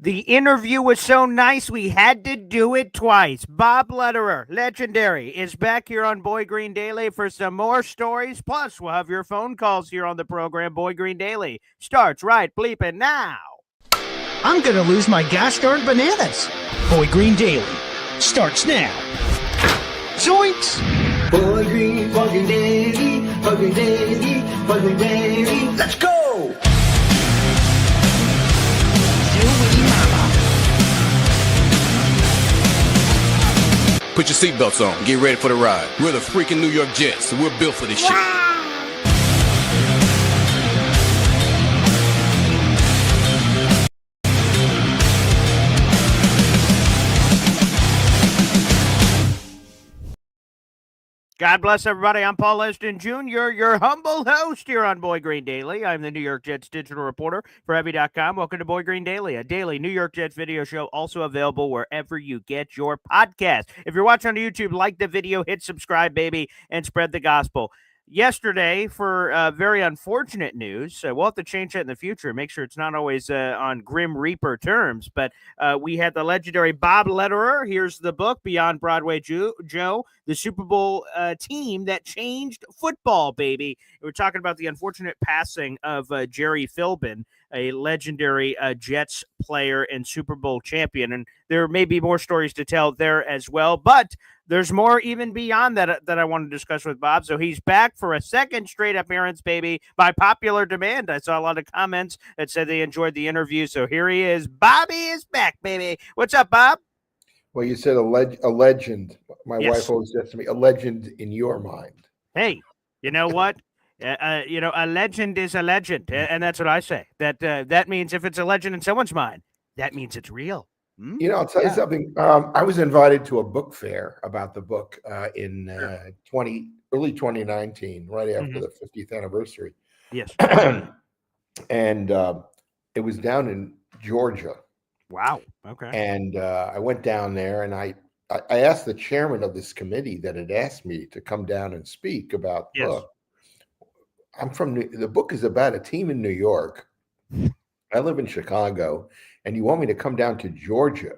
The interview was so nice, we had to do it twice. Bob Lederer, legendary, is back here on Boy Green Daily for some more stories. Plus, we'll have your phone calls here on the program. Boy Green Daily starts right bleeping now. I'm going to lose my gosh darn bananas. Boy Green Daily starts now. Zoinks! Boy Green Daily, Boy Green Daily, Boy Green Daily. Let's go! Put your seatbelts on. Get ready for the ride. We're the freaking New York Jets, so we're built for this shit. God bless everybody. I'm Paul Eston Jr., your humble host here on Boy Green Daily. I'm the New York Jets digital reporter for Heavy.com. Welcome to Boy Green Daily, a daily New York Jets video show, also available wherever you get your podcast. If you're watching on YouTube, like the video, hit subscribe, baby, and spread the gospel. Yesterday, for very unfortunate news, we'll have to change that in the future. Make sure it's not always on Grim Reaper terms. But we had the legendary Bob Lederer. Here's the book, Beyond Broadway Joe, the Super Bowl team that changed football, baby. We're talking about the unfortunate passing of Jerry Philbin, a legendary Jets player and Super Bowl champion. And there may be more stories to tell there as well. But there's more even beyond that I want to discuss with Bob. So he's back for a second straight appearance, baby, by popular demand. I saw a lot of comments that said they enjoyed the interview. So here he is. Bobby is back, baby. What's up, Bob? Well, you said a legend. My Yes. wife always says to me, a legend in your mind. Hey, you know what? A legend is a legend. And that's what I say. That means if it's a legend in someone's mind, that means it's real. You know, I'll tell you something. I was invited to a book fair about the book in early 2019, right after the 50th anniversary. Yes. And it was down in Georgia. Wow. Okay. And I went down there and I asked the chairman of this committee that had asked me to come down and speak about the book. The book is about a team in New York. I live in Chicago, and you want me to come down to Georgia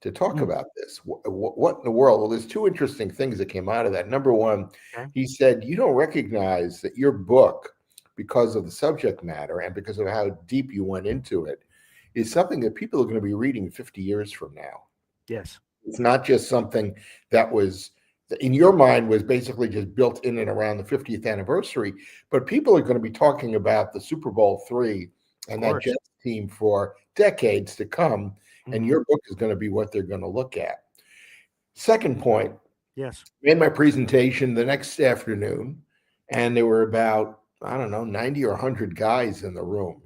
to talk about this. What in the world? Well, there's two interesting things that came out of that. Number one, he said, you don't recognize that your book, because of the subject matter and because of how deep you went into it, is something that people are going to be reading 50 years from now. Yes. It's not just something that was, in your mind, was basically just built in and around the 50th anniversary, but people are going to be talking about the Super Bowl III and that Jets team for decades to come, and your book is going to be what they're going to look at. Second point, I made my presentation the next afternoon, and there were about, 90 or 100 guys in the room,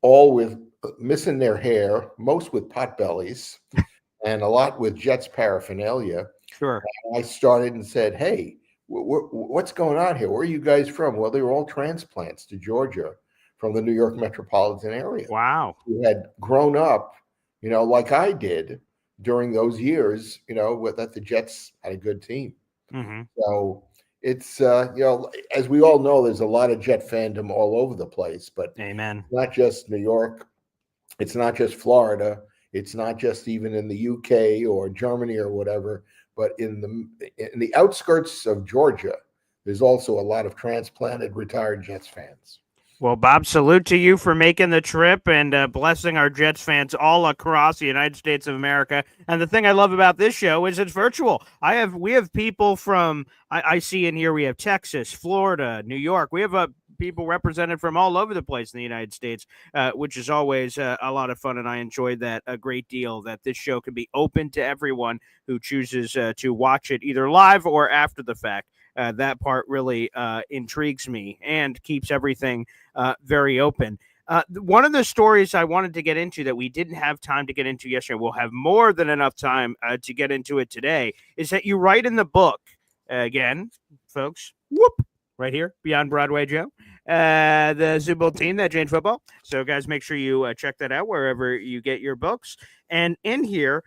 all with missing their hair, most with pot bellies, and a lot with Jets paraphernalia. Sure. And I started and said, hey, what's going on here? Where are you guys from? Well, they were all transplants to Georgia from the New York metropolitan area. Wow. Who had grown up, like I did during those years, that the Jets had a good team. So it's, as we all know, there's a lot of Jet fandom all over the place, but Amen. It's not just New York. It's not just Florida. It's not just even in the UK or Germany or whatever, but in the outskirts of Georgia, there's also a lot of transplanted retired Jets fans. Well, Bob, salute to you for making the trip and blessing our Jets fans all across the United States of America. And the thing I love about this show is it's virtual. We have people from, I see in here, we have Texas, Florida, New York. We have people represented from all over the place in the United States, which is always a lot of fun. And I enjoyed that a great deal, that this show can be open to everyone who chooses to watch it either live or after the fact. That part really intrigues me and keeps everything very open. One of the stories I wanted to get into that we didn't have time to get into yesterday, we'll have more than enough time to get into it today, is that you write in the book, again, folks, right here, Beyond Broadway Joe, the Super Bowl team that changed football. So, guys, make sure you check that out wherever you get your books. And in here,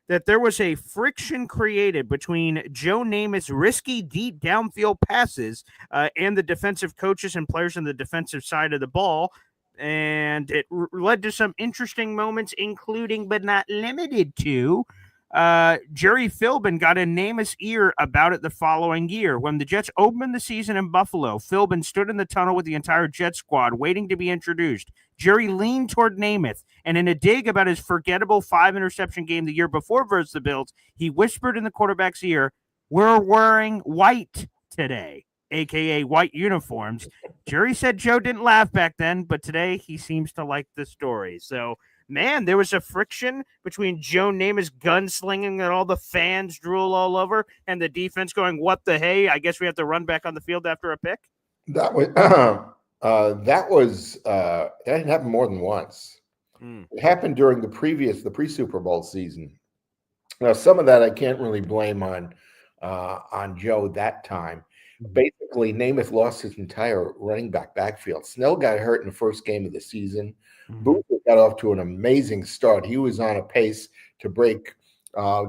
that there was a friction created between Joe Namath's risky deep downfield passes and the defensive coaches and players on the defensive side of the ball and it led to some interesting moments, including but not limited to Jerry Philbin got in Namath's ear about it the following year. When the Jets opened the season in Buffalo, Philbin stood in the tunnel with the entire Jet squad waiting to be introduced. Jerry leaned toward Namath, and in a dig about his forgettable 5-interception game the year before versus the Bills, he whispered in the quarterback's ear, "We're wearing white today," aka white uniforms. Jerry said Joe didn't laugh back then, but today he seems to like the story. So, man, there was a friction between Joe Namath's gunslinging that all the fans drool all over and the defense going, "What the hey? I guess we have to run back on the field after a pick." That was that had happened more than once. It happened during the pre-Super Bowl season. Now, some of that I can't really blame on Joe that time. Basically, Namath lost his entire running backfield. Snell got hurt in the first game of the season. Booth got off to an amazing start. He was on a pace to break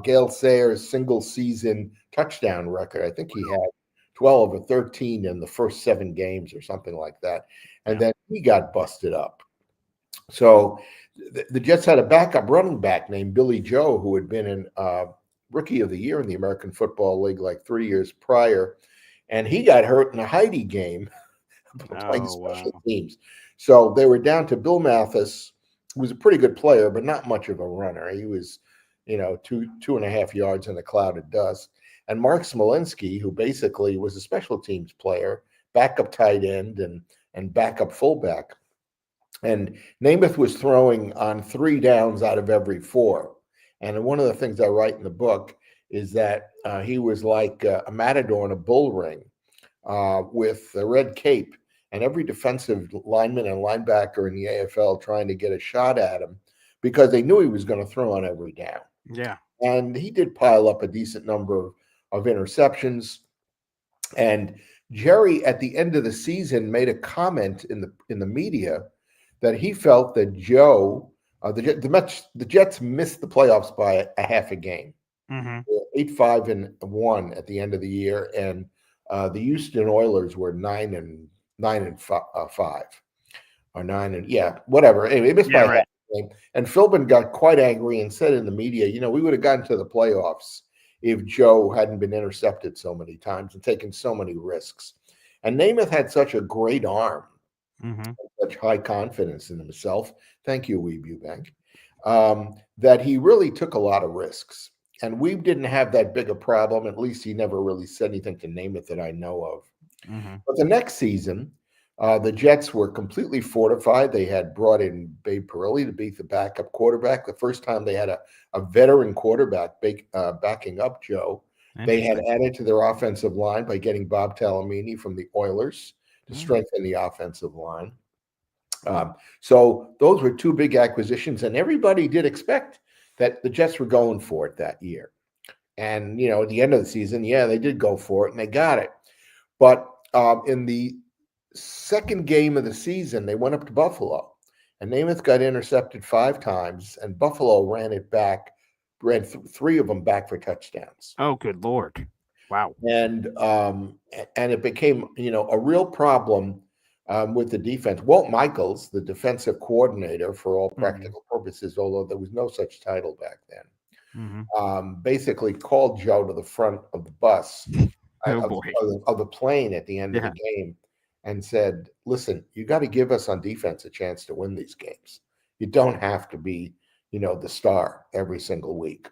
Gale Sayers' single-season touchdown record. I think he had 12 or 13 in the first 7 games or something like that. And then he got busted up. So the Jets had a backup running back named Billy Joe, who had been in Rookie of the Year in the American Football League like 3 years prior. And he got hurt in a Heidi game playing special teams. So they were down to Bill Mathis, who was a pretty good player, but not much of a runner. He was, 2.5 yards in a cloud of dust. And Mark Smolinski, who basically was a special teams player, backup tight end and backup fullback. And Namath was throwing on 3 downs out of every 4. And one of the things I write in the book is that he was like a matador in a bull ring with a red cape, and every defensive lineman and linebacker in the AFL trying to get a shot at him because they knew he was going to throw on every down. Yeah. And he did pile up a decent number of interceptions. And Jerry, at the end of the season, made a comment in the media that he felt that Joe, the Jets missed the playoffs by a half a game. 8-5-1 at the end of the year, and the Houston Oilers were 9-5 or 9 whatever. Anyway, they missed by half a game. And Philbin got quite angry and said in the media, we would have gotten to the playoffs if Joe hadn't been intercepted so many times and taken so many risks. And Namath had such a great arm, such high confidence in himself. Thank you, Weeb Eubank, that he really took a lot of risks. And Weeb didn't have that big a problem. At least he never really said anything to Namath that I know of. But the next season, the Jets were completely fortified. They had brought in Babe Parilli to be the backup quarterback. The first time they had a veteran quarterback backing up Joe. They had added to their offensive line by getting Bob Talamini from the Oilers to strengthen the offensive line. So those were 2 big acquisitions, and everybody did expect that the Jets were going for it that year. And, at the end of the season, they did go for it, and they got it. But in the second game of the season, they went up to Buffalo, and Namath got intercepted 5 times, and Buffalo ran 3 of them back for touchdowns. Oh, good Lord. Wow. And it became, a real problem with the defense. Walt Michaels, the defensive coordinator for all practical purposes, although there was no such title back then, basically called Joe to the front of the bus of the plane at the end of the game and said, "Listen, you got to give us on defense a chance to win these games. You don't have to be, the star every single week.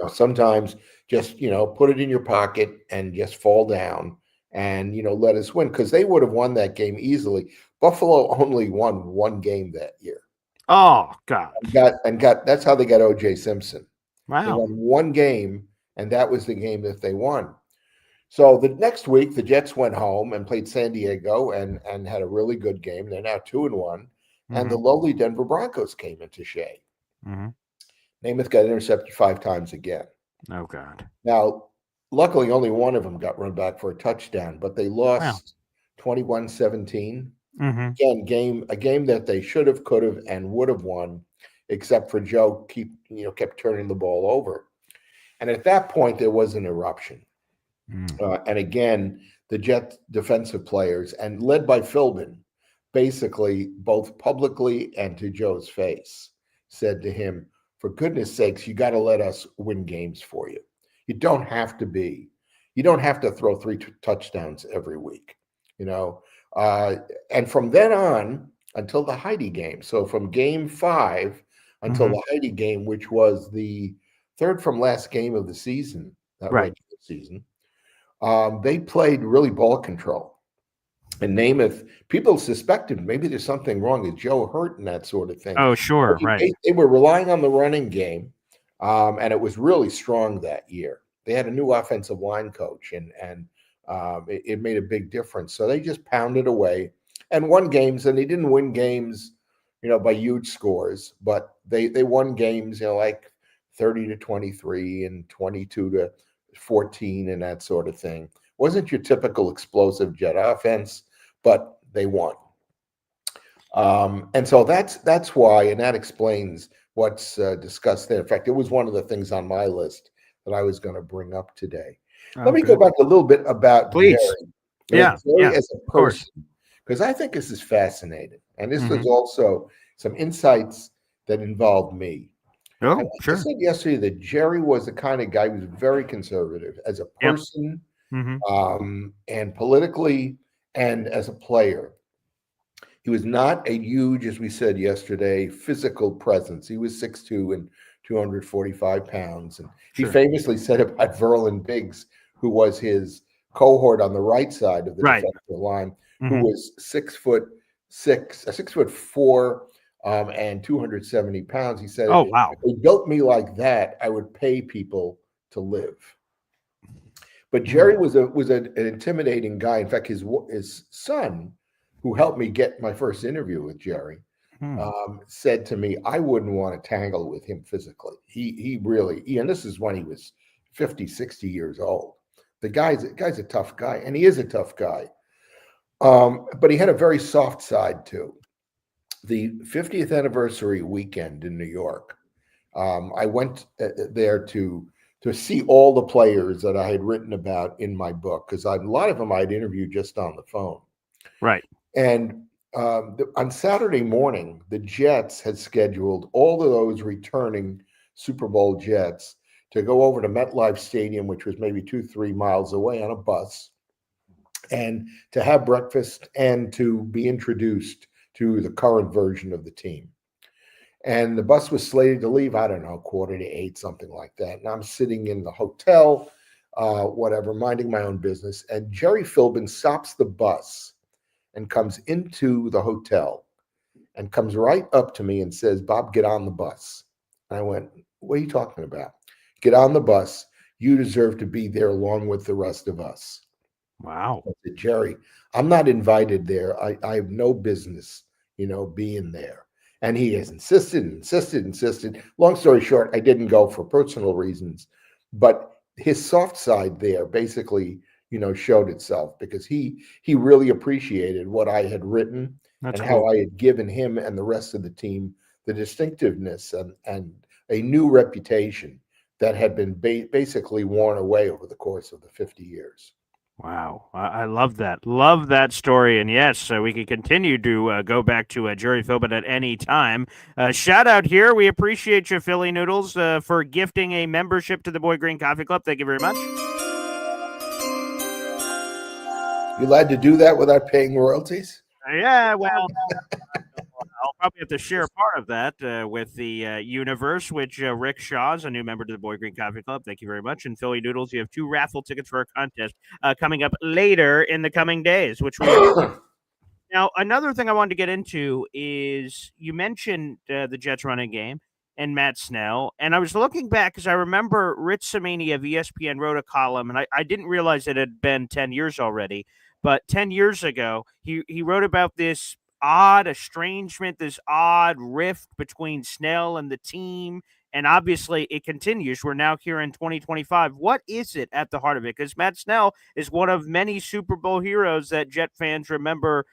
Sometimes just, put it in your pocket and just fall down and, let us win," because they would have won that game easily. Buffalo only won 1 game that year. Oh, God. That's how they got O.J. Simpson. Wow. They won 1 game, and that was the game that they won. So the next week, the Jets went home and played San Diego and had a really good game. They're now 2-1, and the lowly Denver Broncos came into Shea. Namath got intercepted 5 times again. Oh, God. Now, luckily, only one of them got run back for a touchdown, but they lost 21-17. Again, a game that they should have, could have, and would have won, except for Joe kept turning the ball over. And at that point, there was an eruption. And again, the Jet defensive players, and led by Philbin, basically, both publicly and to Joe's face, said to him, for goodness sakes, you got to let us win games for you. You don't have to throw three touchdowns every week, you know. And from then on until the Heidi game, so from game 5 until the Heidi game, which was the third from last game of the season, that Right. regular season, they played really ball control. And Namath, people suspected maybe there's something wrong. Is Joe hurt and that sort of thing? Oh, sure, right. They were relying on the running game, and it was really strong that year. They had a new offensive line coach, and it made a big difference. So they just pounded away and won games, and they didn't win games, you know, by huge scores, but they won games, you know, like 30-23 and 22-14 and that sort of thing. Wasn't your typical explosive Jet offense, but they won. And so that's why, and that explains what's discussed there. In fact, it was one of the things on my list that I was going to bring up today. Let me go back a little bit about Please. Jerry. Yeah, as a person, because I think this is fascinating. And this is also some insights that involved me. Oh, And sure. I said yesterday that Jerry was the kind of guy who was very conservative as a person, and politically, and as a player. He was not a huge, as we said yesterday, physical presence. He was 6'2" and 245 pounds. And he famously said about Verlin Biggs, who was his cohort on the right side of the defensive line, who was 6'6", 6'4", and 270 pounds. He said, oh, wow. if they built me like that, I would pay people to live. But Jerry was an intimidating guy. In fact, his son, who helped me get my first interview with Jerry, said to me, I wouldn't want to tangle with him physically. He really, and this is when he was 50, 60 years old. The guy's a tough guy, and he is a tough guy. But he had a very soft side too. The 50th anniversary weekend in New York, I went there to see all the players that I had written about in my book, because a lot of them I'd interviewed just on the phone. Right. And on Saturday morning, the Jets had scheduled all of those returning Super Bowl Jets to go over to MetLife Stadium, which was maybe 2-3 miles away, on a bus, and to have breakfast and to be introduced to the current version of the team. And the bus was slated to leave, I don't know, 7:45, something like that. And I'm sitting in the hotel, whatever, minding my own business. And Jerry Philbin stops the bus and comes into the hotel and comes right up to me and says, Bob, get on the bus. And I went, what are you talking about? Get on the bus. You deserve to be there along with the rest of us. Wow. I said, Jerry, I'm not invited there. I have no business, being there. And he has insisted. Long story short, I didn't go for personal reasons, but his soft side there basically, showed itself, because he really appreciated what I had written. That's and cool. How I had given him and the rest of the team the distinctiveness and a new reputation that had been basically worn away over the course of the 50 years. Wow. I love that. Love that story. And yes, we can continue to go back to Jerry Philbin at any time. Shout out here. We appreciate you, Philly Noodles, for gifting a membership to the Boy Green Coffee Club. Thank you very much. You allowed to do that without paying royalties? Yeah, well, I'll probably have to share part of that with the universe, which Rick Shaw is a new member to the Boy Green Coffee Club. Thank you very much. And Philly Noodles, you have 2 raffle tickets for our contest coming up later in the coming days, which we Now, another thing I wanted to get into is you mentioned the Jets running game and Matt Snell. And I was looking back because I remember Rich Cimini of ESPN wrote a column, and I didn't realize it had been 10 years already. But 10 years ago, he wrote about this odd estrangement, this odd rift between Snell and the team. And obviously, it continues. We're now here in 2025. What is it at the heart of it? Because Matt Snell is one of many Super Bowl heroes that Jet fans remember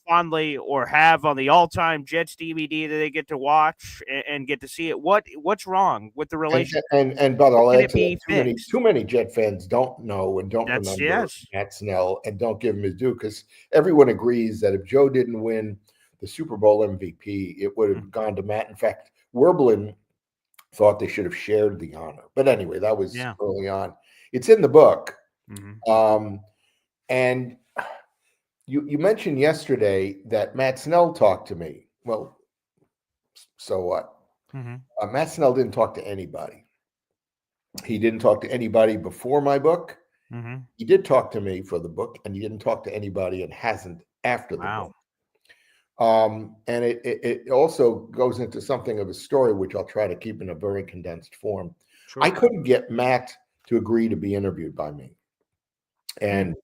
fondly or have on the all-time Jets DVD that they get to watch and get to see it. What's wrong with the relationship? But I'll Can add it to be that, fixed? too many Jet fans don't know and don't That's remember yes. Matt Snell and don't give him his due, because everyone agrees that if Joe didn't win the Super Bowl MVP, it would have gone to Matt. In fact, Werblin thought they should have shared the honor. But anyway, that was early on. It's in the book. And you mentioned yesterday that Matt Snell talked to me. Well, so what? Matt Snell didn't talk to anybody. He didn't talk to anybody before my book. He did talk to me for the book, and he didn't talk to anybody and hasn't after the book. And it also goes into something of a story, which I'll try to keep in a very condensed form. Sure. I couldn't get Matt to agree to be interviewed by me. And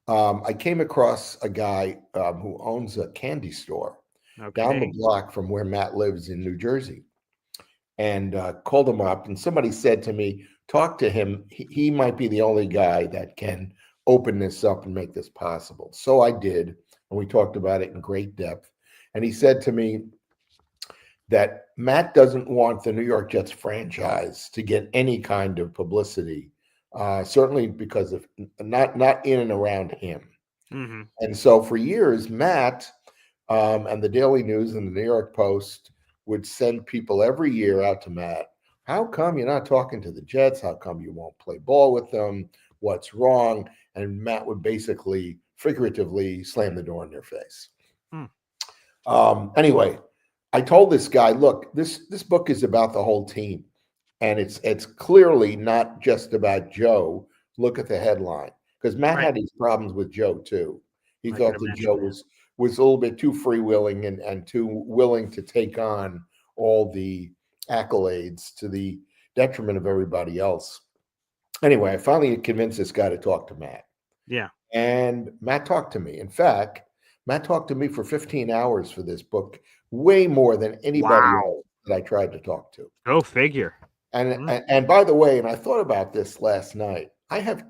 I came across a guy who owns a candy store down the block from where Matt lives in New Jersey, and called him up. And somebody said to me, talk to him. He might be the only guy that can open this up and make this possible. So I did, and we talked about it in great depth. And he said to me that Matt doesn't want the New York Jets franchise to get any kind of publicity, certainly because of not in and around him. And so for years, Matt and the Daily News and the New York Post would send people every year out to Matt. How come you're not talking to the Jets? How come you won't play ball with them? What's wrong? And Matt would basically, figuratively, slam the door in their face. Anyway, I told this guy, look, this book is about the whole team, and it's clearly not just about Joe. Look at the headline, because Matt had these problems with Joe too. He thought that Joe was a little bit too freewheeling and too willing to take on all the accolades to the detriment of everybody else. Anyway, I finally convinced this guy to talk to Matt. Yeah. And Matt talked to me. In fact, Matt talked to me for 15 hours for this book, way more than anybody else that I tried to talk to. Go figure. And by the way, and I thought about this last night, I have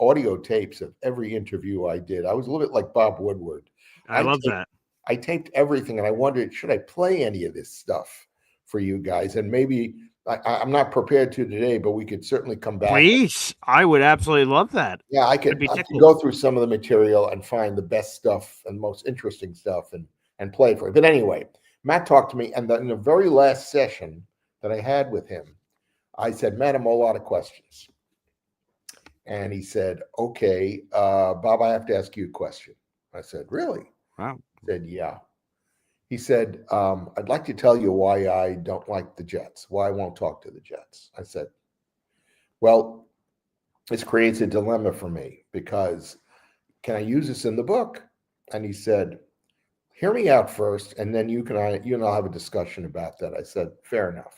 audio tapes of every interview I did. I was a little bit like Bob Woodward. I love that. I taped everything, and I wondered, should I play any of this stuff for you guys? And maybe I'm not prepared to today, but we could certainly come back. Please, I would absolutely love that. Yeah, I could go through some of the material and find the best stuff and most interesting stuff and play for it. But anyway, Matt talked to me, and in the very last session that I had with him, I said, Matt, I'm a lot of questions. And he said, okay, Bob, I have to ask you a question. I said, really? Wow. He said, yeah. He said, I'd like to tell you why I don't like the Jets, why I won't talk to the Jets. I said, well, this creates a dilemma for me, because can I use this in the book? And he said, hear me out first, and then you and I'll have a discussion about that. I said, fair enough.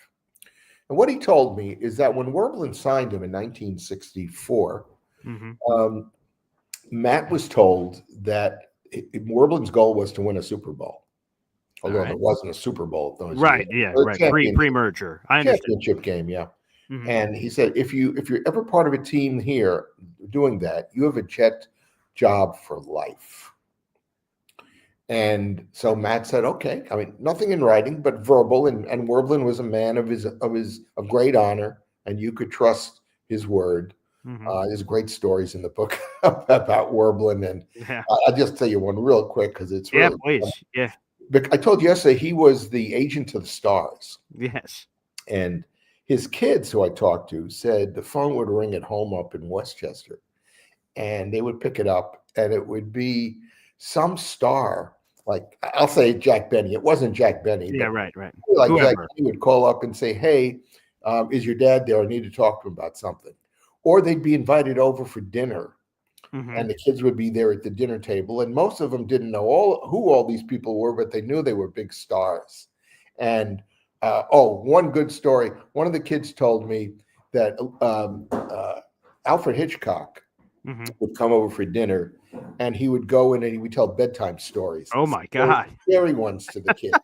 And what he told me is that when Werblin signed him in 1964, Matt was told that Werblin's goal was to win a Super Bowl. Although there wasn't a Super Bowl. Pre-merger. I understand. Championship game, yeah. And he said, if you're ever part of a team here doing that, you have a Jet job for life. And so Matt said, okay. I mean, nothing in writing, but verbal. And Werblin was a man of great honor, and you could trust his word. There's great stories in the book about Werblin, and I'll just tell you one real quick because it's really please. Yeah. But I told you yesterday he was the agent to the Stars. Yes. And his kids, who I talked to, said the phone would ring at home up in Westchester, and they would pick it up, and it would be some star, like I'll say Jack Benny. It wasn't Jack Benny. Yeah, right. Like Jack Benny would call up and say, hey, is your dad there? I need to talk to him about something. Or they'd be invited over for dinner. And the kids would be there at the dinner table, and most of them didn't know who all these people were, but they knew they were big stars. And one good story. One of the kids told me that Alfred Hitchcock would come over for dinner, and he would go in and he would tell bedtime stories. Oh my God! Scary ones to the kids.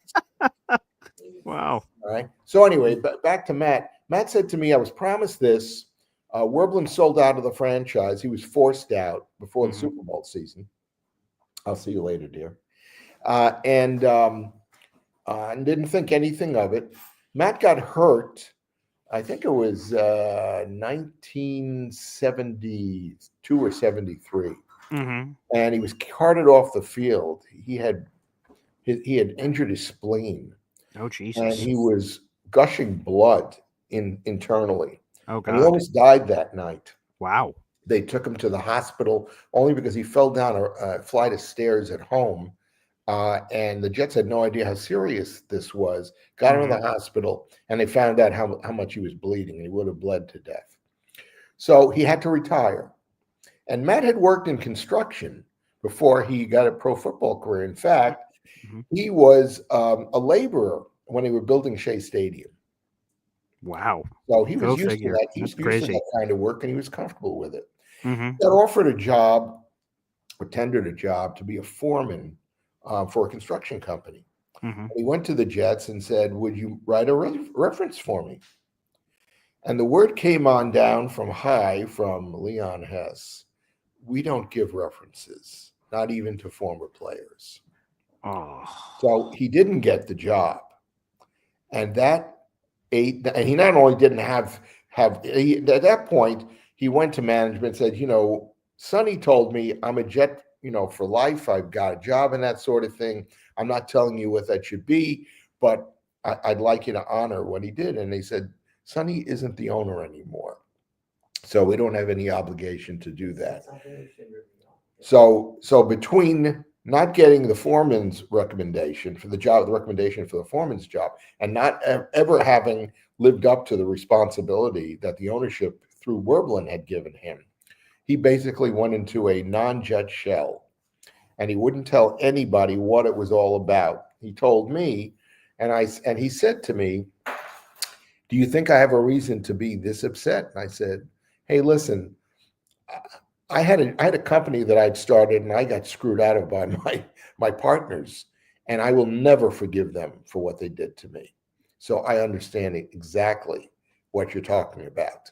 Wow. All right. So anyway, back to Matt. Matt said to me, I was promised this. Werblin sold out of the franchise. He was forced out before the Super Bowl season. I'll see you later, dear. And didn't think anything of it. Matt got hurt. I think it was 1972 or 73, Mm-hmm. and he was carted off the field. He had injured his spleen, Oh, and Jesus. he was gushing blood internally, Oh, and he God. almost died that night. Wow. They took him to the hospital only because he fell down a flight of stairs at home. And the Jets had no idea how serious this was. Got him in the hospital, and they found out how much he was bleeding, and he would have bled to death. So he had to retire. And Matt had worked in construction before he got a pro football career. In fact, he was a laborer when they were building Shea Stadium. Wow. So he was Go used figure. to that. He That's was used to crazy. that kind of work, and he was comfortable with it. Mm-hmm. Got offered a job or tendered a job to be a foreman for a construction company. Mm-hmm. He went to the Jets and said, "Would you write a reference for me?" And the word came on down from high from Leon Hess. We don't give references, not even to former players. Oh. So he didn't get the job. And he not only didn't have at that point, he went to management and said, Sonny told me I'm a Jet, for life. I've got a job and that sort of thing. I'm not telling you what that should be, but I'd like you to honor what he did. And they said, Sonny isn't the owner anymore. So we don't have any obligation to do that. So between not getting the foreman's recommendation for the job, the recommendation for the foreman's job, and not ever having lived up to the responsibility that the ownership through Werblin had given him, he basically went into a non-Jet shell, and he wouldn't tell anybody what it was all about. He told me, and he said to me, "Do you think I have a reason to be this upset?" And I said, "Hey, listen, I had a company that I'd started, and I got screwed out of by my partners, and I will never forgive them for what they did to me. So I understand exactly what you're talking about.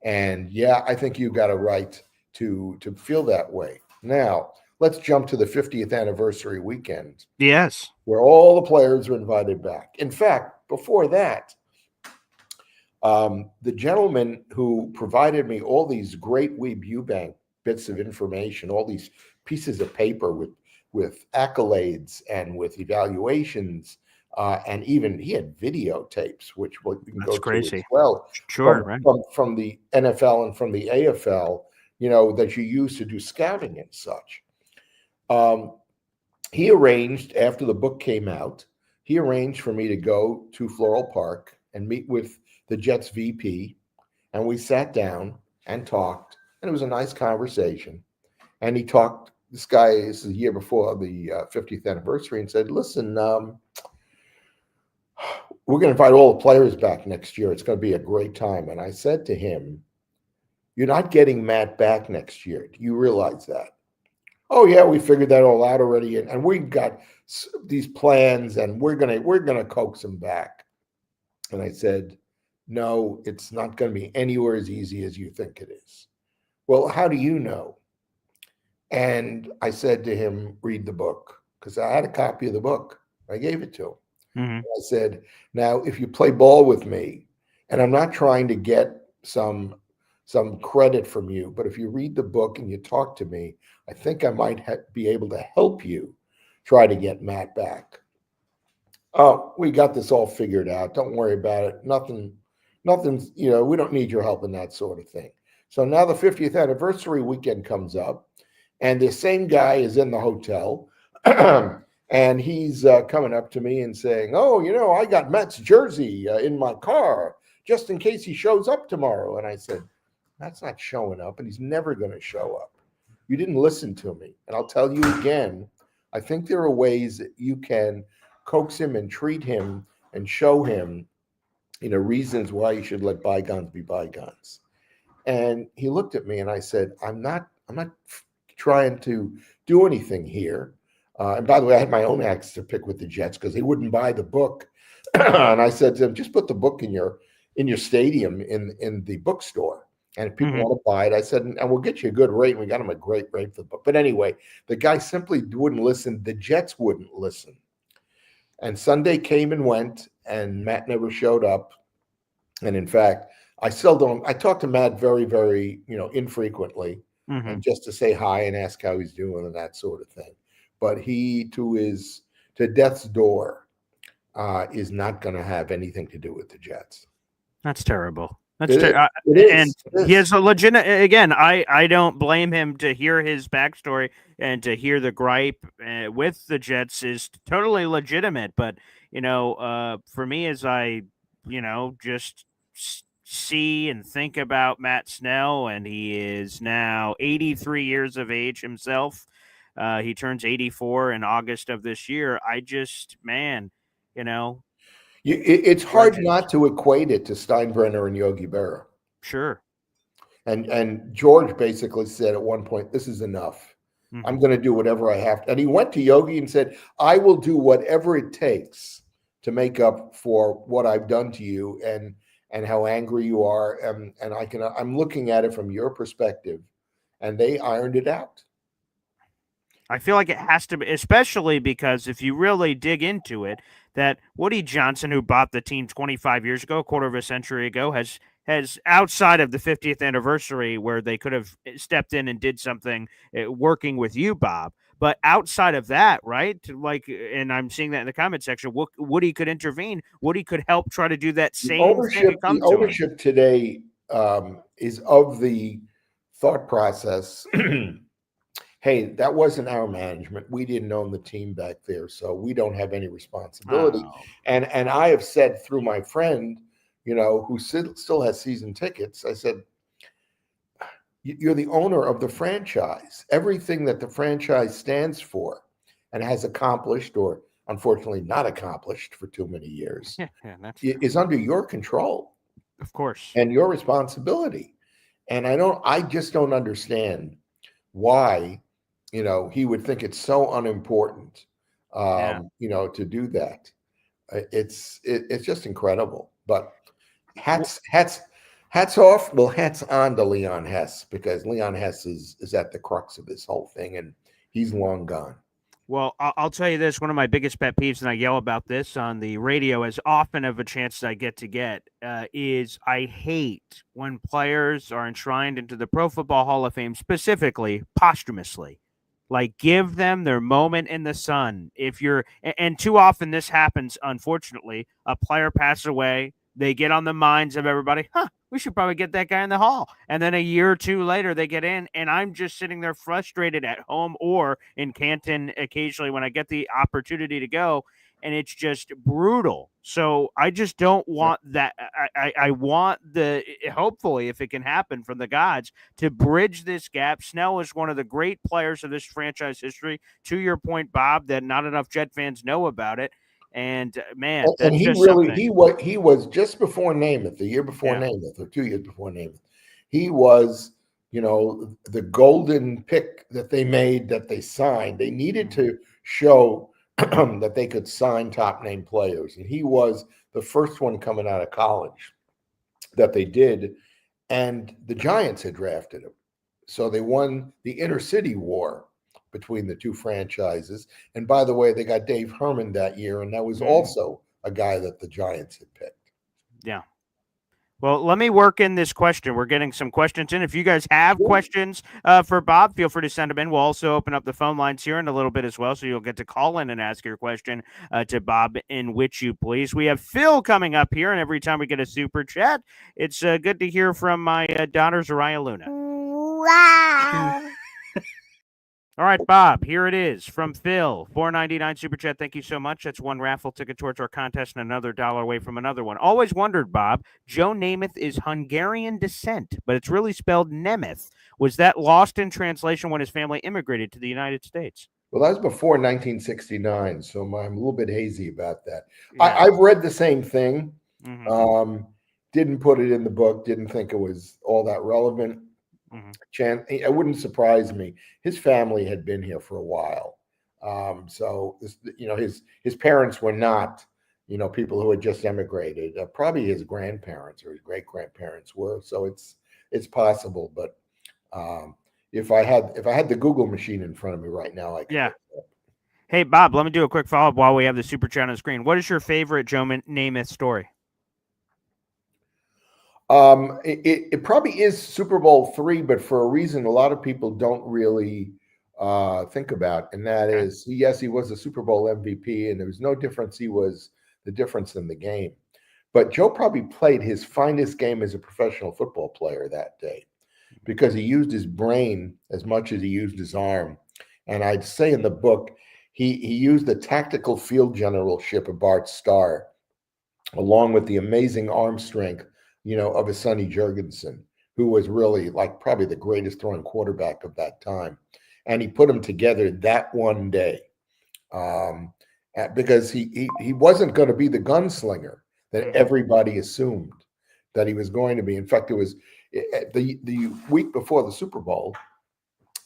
And yeah, I think you got a right to feel that way. Now, let's jump to the 50th anniversary weekend, Yes. where all the players were invited back. In fact, before that, the gentleman who provided me all these great Weeb Eubank bits of information, all these pieces of paper with accolades and with evaluations, and even he had videotapes, which we can That's go crazy. to as well. Sure, right. From the NFL and from the AFL, that you use to do scouting and such. He arranged, after the book came out, he arranged for me to go to Floral Park and meet with the Jets VP, and we sat down and talked, and it was a nice conversation. And he talked, this guy is the year before the 50th anniversary, and said, "Listen, we're going to invite all the players back next year. It's going to be a great time." And I said to him, "You're not getting Matt back next year. Do you realize that?" "Oh yeah, we figured that all out already, and we've got these plans, and we're gonna coax him back." And I said, "No, it's not going to be anywhere as easy as you think it is." "Well, how do you know?" And I said to him, "Read the book," because I had a copy of the book. I gave it to him. Mm-hmm. I said, "Now, if you play ball with me, and I'm not trying to get some credit from you, but if you read the book and you talk to me, I think I might be able to help you try to get Matt back." "Oh, we got this all figured out. Don't worry about it. Nothing's, we don't need your help in that sort of thing." So now the 50th anniversary weekend comes up, and the same guy is in the hotel, and he's coming up to me and saying, "Oh, I got Matt's jersey in my car just in case he shows up tomorrow." And I said, "Matt's not showing up, and he's never going to show up. You didn't listen to me. And I'll tell you again, I think there are ways that you can coax him and treat him and show him, reasons why you should let bygones be bygones." And he looked at me and I said, I'm not trying to do anything here. And by the way, I had my own axe to pick with the Jets because they wouldn't buy the book. And I said to him, "Just put the book in your stadium in the bookstore, And if people want to buy it, I said, and we'll get you a good rate. And we got him a great rate for the book. But anyway, the guy simply wouldn't listen. The Jets wouldn't listen. And Sunday came and went, and Matt never showed up. And in fact, I talk to Matt very, very, infrequently, and just to say hi and ask how he's doing and that sort of thing. But he, to death's door, is not going to have anything to do with the Jets. That's terrible. It is. He has a legitimate. Again, I don't blame him to hear his backstory and to hear the gripe with the Jets is totally legitimate. But for me, as I just see and think about Matt Snell, and he is now 83 years of age himself. He turns 84 in August of this year. It's hard not to equate it to Steinbrenner and Yogi Berra. Sure. And George basically said at one point, "This is enough. I'm going to do whatever I have to." And he went to Yogi and said, "I will do whatever it takes to make up for what I've done to you and how angry you are. And I'm looking at it from your perspective." And they ironed it out. I feel like it has to be, especially because if you really dig into it, that Woody Johnson, who bought the team 25 years ago, a quarter of a century ago, has outside of the 50th anniversary where they could have stepped in and did something working with you, Bob. But outside of that, right? And I'm seeing that in the comment section, Woody could intervene. Woody could help try to do that same thing. The ownership today is of the thought process. Hey, that wasn't our management. We didn't own the team back there, so we don't have any responsibility. Oh. And I have said through my friend, who still has season tickets, I said, you're the owner of the franchise. Everything that the franchise stands for and has accomplished, or unfortunately not accomplished for too many years, is under your control. Of course. And your responsibility. And I just don't understand why he would think it's so unimportant, to do that. It's just incredible. But hats off. Well, hats on to Leon Hess, because Leon Hess is at the crux of this whole thing, and he's long gone. Well, I'll tell you this. One of my biggest pet peeves, and I yell about this on the radio as often of a chance as I get, is I hate when players are enshrined into the Pro Football Hall of Fame, specifically posthumously. Like, give them their moment in the sun. And too often this happens, unfortunately. A player passes away. They get on the minds of everybody. We should probably get that guy in the hall. And then a year or two later, they get in, and I'm just sitting there frustrated at home or in Canton occasionally when I get the opportunity to go, and it's just brutal. So I just don't want that. I want hopefully, if it can happen from the gods, to bridge this gap. Snell is one of the great players of this franchise history. To your point, Bob, that not enough Jet fans know about it. And man, and he was just before Namath, the year before Namath, or 2 years before Namath. He was, the golden pick that they made, that they signed. They needed to show that they could sign top name players, and he was the first one coming out of college that they did. And the Giants had drafted him, so they won the inner city war between the two franchises. And by the way, they got Dave Herman that year, and that was also a guy that the Giants had picked. Yeah. Well, let me work in this question. We're getting some questions in. If you guys have questions for Bob, feel free to send them in. We'll also open up the phone lines here in a little bit as well, so you'll get to call in and ask your question to Bob, in which you please. We have Phil coming up here, and every time we get a super chat, it's good to hear from my daughter, Zariah Luna. Wow. All right, Bob, here it is from Phil. $4.99 Super Chat. Thank you so much. That's one raffle ticket towards our contest and another $1 away from another one. Always wondered, Bob, Joe Namath is Hungarian descent, but it's really spelled Namath. Was that lost in translation when his family immigrated to the United States? Well, that was before 1969, so I'm a little bit hazy about that. Yeah. I've read the same thing. Didn't put it in the book. Didn't think it was all that relevant. It wouldn't surprise me. His family had been here for a while, so his parents were not people who had just emigrated. Probably his grandparents or his great grandparents were. So it's possible. But if I had the Google machine in front of me right now, I could. Yeah. Hey, Bob, let me do a quick follow-up while we have the super chat on the screen. What is your favorite Joe Namath story? It probably is Super Bowl III, but for a reason a lot of people don't really think about, and that is, yes, he was a Super Bowl MVP, and there was no difference. He was the difference in the game. But Joe probably played his finest game as a professional football player that day because he used his brain as much as he used his arm. And I'd say in the book, he used the tactical field generalship of Bart Starr, along with the amazing arm strength, of a Sonny Jurgensen, who was really like probably the greatest throwing quarterback of that time. And he put them together that one day because he wasn't going to be the gunslinger that everybody assumed that he was going to be. In fact, it was the week before the Super Bowl,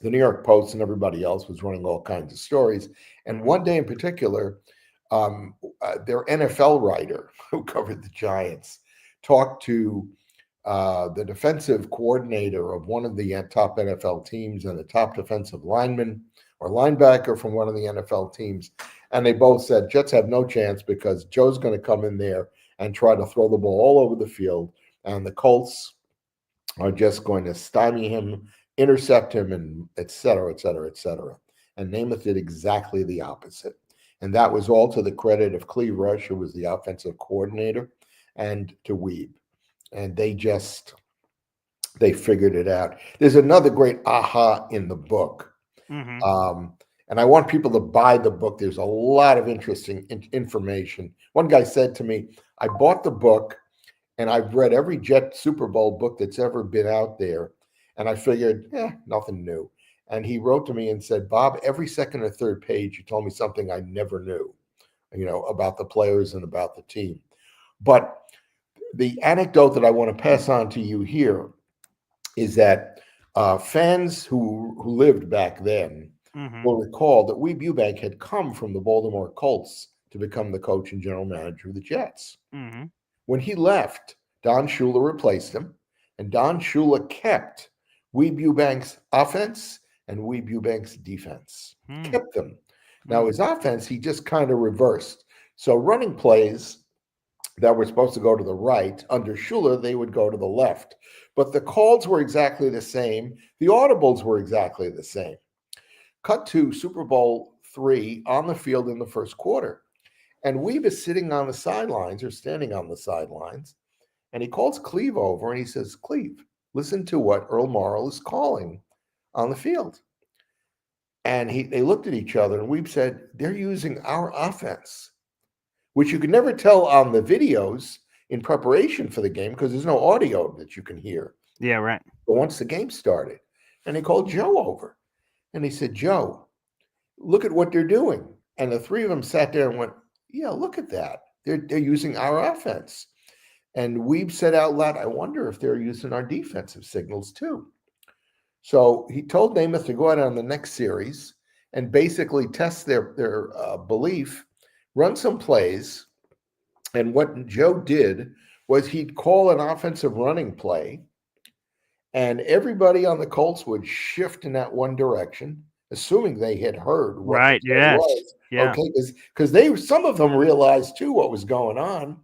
the New York Post and everybody else was running all kinds of stories. And one day in particular, their NFL writer who covered the Giants talked to the defensive coordinator of one of the top NFL teams and the top defensive lineman or linebacker from one of the NFL teams. And they both said, Jets have no chance because Joe's going to come in there and try to throw the ball all over the field. And the Colts are just going to stymie him, intercept him, and et cetera, et cetera, et cetera. And Namath did exactly the opposite. And that was all to the credit of Cleve Rush, who was the offensive coordinator, and to Weeb. And they figured it out. There's another great aha in the book. And I want people to buy the book. There's a lot of interesting information. One guy said to me, I bought the book and I've read every Jet Super Bowl book that's ever been out there. And I figured, nothing new. And he wrote to me and said, Bob, every second or third page, you told me something I never knew, about the players and about the team. But the anecdote that I want to pass on to you here is that fans who lived back then will recall that Weeb Ewbank had come from the Baltimore Colts to become the coach and general manager of the Jets. When he left, Don Shula replaced him, and Don Shula kept Weeb Ewbank's offense and Weeb Ewbank's defense. Kept them. Now, his offense, he just kind of reversed. So running plays that were supposed to go to the right, under Shula, they would go to the left. But the calls were exactly the same. The audibles were exactly the same. Cut to Super Bowl III on the field in the first quarter. And Weeb is sitting on the sidelines or standing on the sidelines. And he calls Cleve over and he says, Cleve, listen to what Earl Morrall is calling on the field. And they looked at each other and Weeb said, they're using our offense, which you could never tell on the videos in preparation for the game because there's no audio that you can hear. Yeah, right. But once the game started, and he called Joe over, and he said, Joe, look at what they're doing. And the three of them sat there and went, yeah, look at that. They're using our offense. And Weeb said out loud, I wonder if they're using our defensive signals too. So he told Namath to go out on the next series and basically test their belief, run some plays. And what Joe did was he'd call an offensive running play, and everybody on the Colts would shift in that one direction, assuming they had heard what right. Yes. was. Yeah. Okay, because some of them realized too what was going on,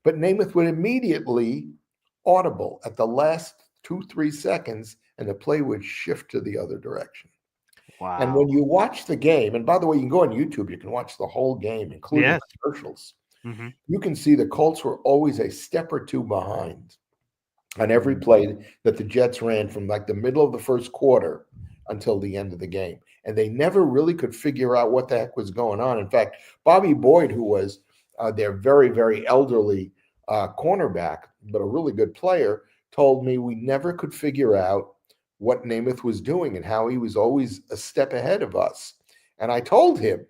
but Namath would immediately audible at the last 2-3 seconds, and the play would shift to the other direction. Wow. And when you watch the game, and by the way, you can go on YouTube, you can watch the whole game, including commercials. You can see the Colts were always a step or two behind on every play that the Jets ran from like the middle of the first quarter until the end of the game. And they never really could figure out what the heck was going on. In fact, Bobby Boyd, who was their very, very elderly cornerback, but a really good player, told me we never could figure out what Namath was doing and how he was always a step ahead of us. And I told him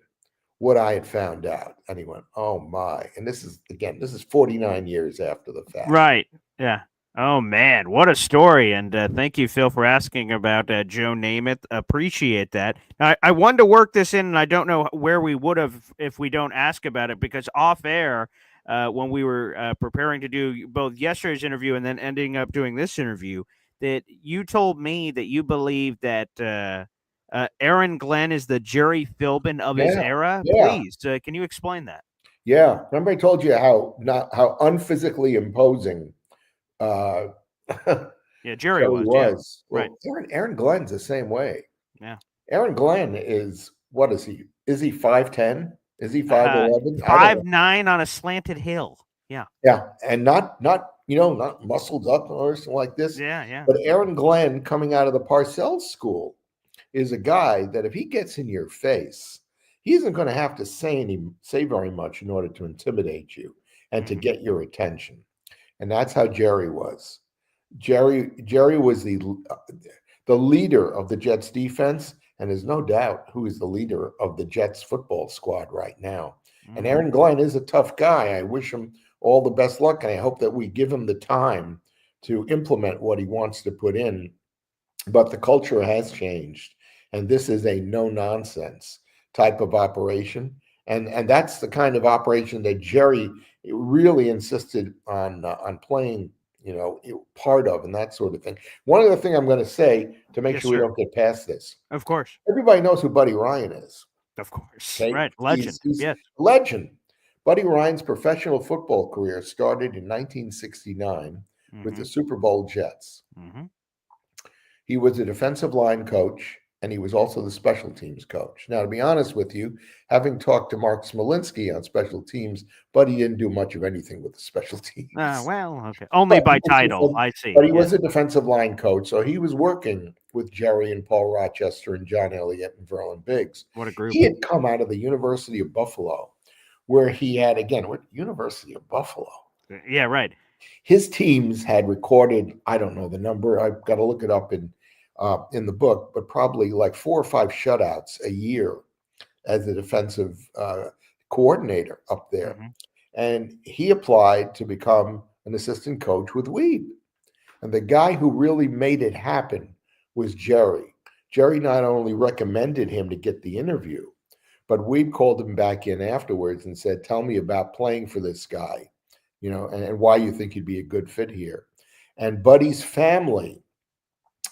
what I had found out. And he went, oh my. And this is 49 years after the fact. Right. Yeah. Oh, man. What a story. And thank you, Phil, for asking about Joe Namath. Appreciate that. I wanted to work this in, and I don't know where we would have if we don't ask about it, because off air, when we were preparing to do both yesterday's interview and then ending up doing this interview, that you told me that you believe that Aaron Glenn is the Jerry Philbin of his Yeah, era. yeah, Please, can you explain that? yeah. Remember I told you how unphysically imposing uh, Yeah, Jerry Jerry was. Yeah, was. right. Well, Aaron Glenn's the same way. Yeah. Aaron Glenn is what is he? Is he 5'10"? Is he Uh, 5'11"? I don't know. 5'9" on a slanted hill. Yeah. Yeah, and not not muscled up or something like this. Yeah. Yeah. But Aaron Glenn, coming out of the Parcells School, is a guy that if he gets in your face, he isn't going to have to say very much in order to intimidate you and to get your attention. And that's how Jerry was. Jerry was the leader of the Jets defense, and there's no doubt who is the leader of the Jets football squad right now. And Aaron Glenn is a tough guy. I wish him all the best luck, and I hope that we give him the time to implement what he wants to put in. But the culture has changed, and this is a no-nonsense type of operation. And that's the kind of operation that Jerry really insisted on playing, part of, and that sort of thing. One other thing I'm going to say to make Yes, sure we sir. don't get past this. Of course. Everybody knows who Buddy Ryan is. Of course. Okay? Right. Legend. He's Yes. a legend. Buddy Ryan's professional football career started in 1969 with the Super Bowl Jets. Mm-hmm. He was a defensive line coach, and he was also the special teams coach. Now, to be honest with you, having talked to Mark Smolinski on special teams, Buddy didn't do much of anything with the special teams. Well, okay. Only by title. I see. But he was a defensive line coach, so he was working with Jerry and Paul Rochester and John Elliott and Verlin Biggs. What a group. He had come out of the University of Buffalo, where he had, again, what University of Buffalo? Yeah, right. His teams had recorded, I don't know the number, I've got to look it up in the book, but probably like 4 or 5 shutouts a year as a defensive coordinator up there. And he applied to become an assistant coach with Weed. And the guy who really made it happen was Jerry. Jerry not only recommended him to get the interview, but Weed called him back in afterwards and said, tell me about playing for this guy, and why you think he'd be a good fit here. And Buddy's family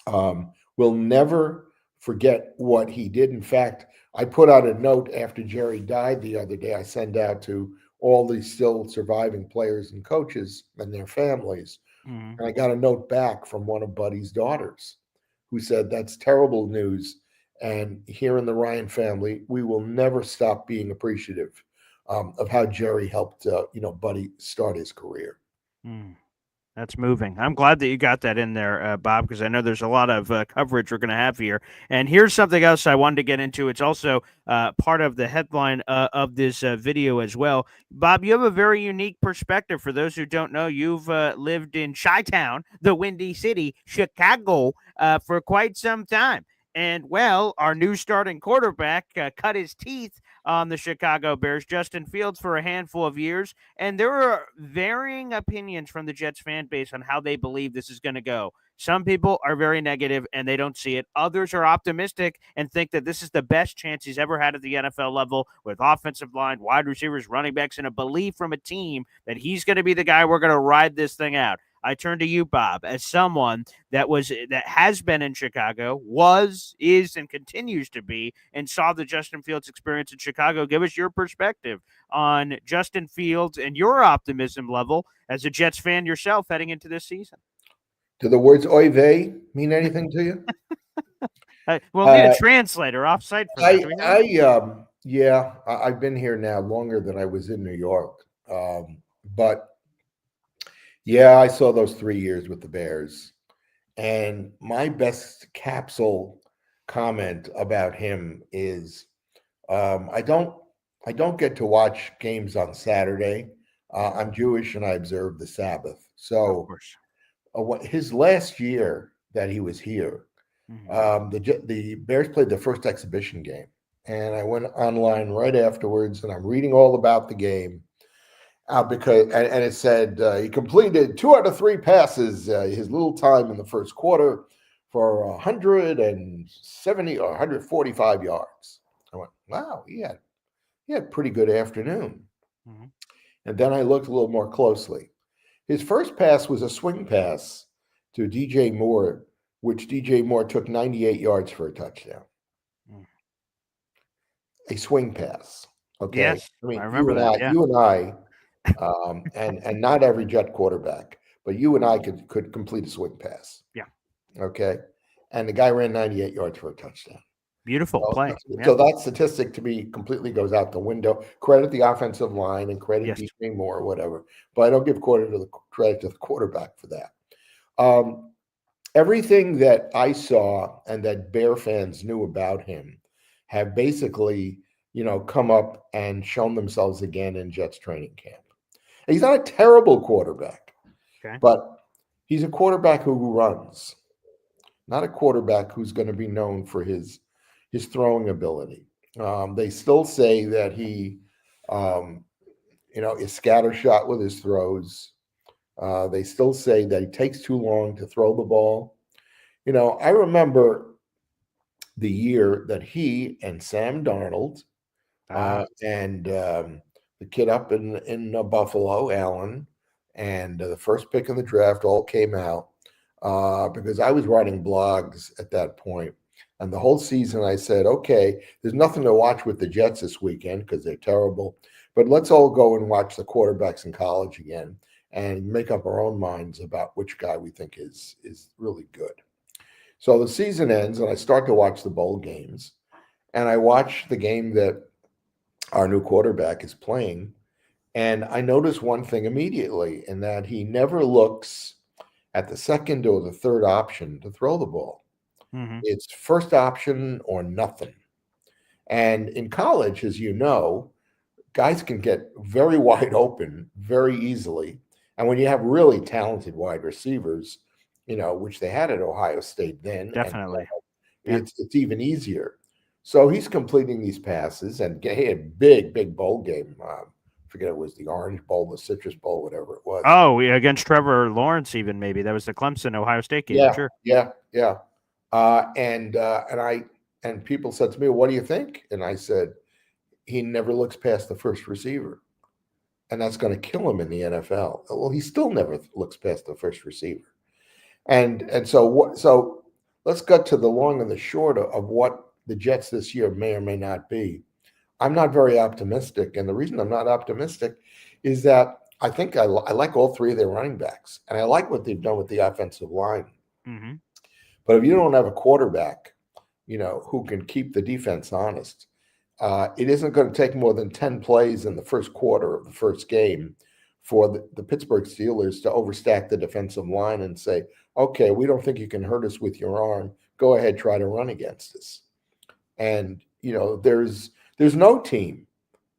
will never forget what he did. In fact, I put out a note after Jerry died the other day. I sent out to all the still surviving players and coaches and their families. And I got a note back from one of Buddy's daughters who said, that's terrible news. And here in the Ryan family, we will never stop being appreciative of how Jerry helped, Buddy start his career. That's moving. I'm glad that you got that in there, Bob, because I know there's a lot of coverage we're going to have here. And here's something else I wanted to get into. It's also part of the headline of this video as well. Bob, you have a very unique perspective. For those who don't know, you've lived in Chi-Town, the Windy City, Chicago, for quite some time. And, well, our new starting quarterback cut his teeth on the Chicago Bears, Justin Fields, for a handful of years. And there are varying opinions from the Jets fan base on how they believe this is going to go. Some people are very negative and they don't see it. Others are optimistic and think that this is the best chance he's ever had at the NFL level, with offensive line, wide receivers, running backs, and a belief from a team that he's going to be the guy we're going to ride this thing out. I turn to you, Bob, as someone that has been in Chicago, is, and continues to be, and saw the Justin Fields experience in Chicago. Give us your perspective on Justin Fields and your optimism level as a Jets fan yourself heading into this season. Do the words "oy vey" mean anything to you? We'll need a translator offsite for that. I've been here now longer than I was in New York, but. Yeah, I saw those 3 years with the Bears. And my best capsule comment about him is I don't get to watch games on Saturday. I'm Jewish and I observe the Sabbath. So his last year that he was here, the Bears played their first exhibition game. And I went online right afterwards and I'm reading all about the game. Because it said he completed 2 out of 3 passes his little time in the first quarter for 170 or 145 yards. I went, wow, he had a pretty good afternoon. And then I looked a little more closely. His first pass was a swing pass to DJ Moore, which DJ Moore took 98 yards for a touchdown. A swing pass. Okay. Yes, I mean, I remember that. Yeah. you and I, and not every Jet quarterback, but you and I could complete a swing pass. Yeah. Okay. And the guy ran 98 yards for a touchdown. Beautiful play. So that statistic to me completely goes out the window. Credit the offensive line and credit Yes. DJ Moore or whatever, but I don't give credit to the quarterback for that. Everything that I saw and that Bear fans knew about him have basically, come up and shown themselves again in Jets training camp. And he's not a terrible quarterback, but he's a quarterback who runs, not a quarterback who's going to be known for his throwing ability. They still say that he, is scattershot with his throws. They still say that he takes too long to throw the ball. I remember the year that he and Sam Darnold and the kid up in Buffalo, Allen, and the first pick in the draft all came out because I was writing blogs at that point. And the whole season I said, okay, there's nothing to watch with the Jets this weekend because they're terrible, but let's all go and watch the quarterbacks in college again and make up our own minds about which guy we think is really good. So the season ends and I start to watch the bowl games, and I watch the game that our new quarterback is playing, and I notice one thing immediately, in that he never looks at the second or the third option to throw the ball. Mm-hmm. It's first option or nothing. And in college, as you know, guys can get very wide open very easily. And when you have really talented wide receivers, which they had at Ohio State then, definitely, it's even easier. So he's completing these passes, and he had a big bowl game. I forget, it was the Orange Bowl, the Citrus Bowl, whatever it was. Oh, against Trevor Lawrence, even maybe that was the Clemson Ohio State game. Yeah. And people said to me, "What do you think?" And I said, "He never looks past the first receiver, and that's going to kill him in the NFL." Well, he still never looks past the first receiver, and so let's get to the long and the short of what the Jets this year may or may not be. I'm not very optimistic, and the reason I'm not optimistic is that I think I like all three of their running backs, and I like what they've done with the offensive line. Mm-hmm. But if you don't have a quarterback, who can keep the defense honest, it isn't going to take more than 10 plays in the first quarter of the first game for the Pittsburgh Steelers to overstack the defensive line and say, okay, we don't think you can hurt us with your arm. Go ahead, try to run against us. And, there's no team.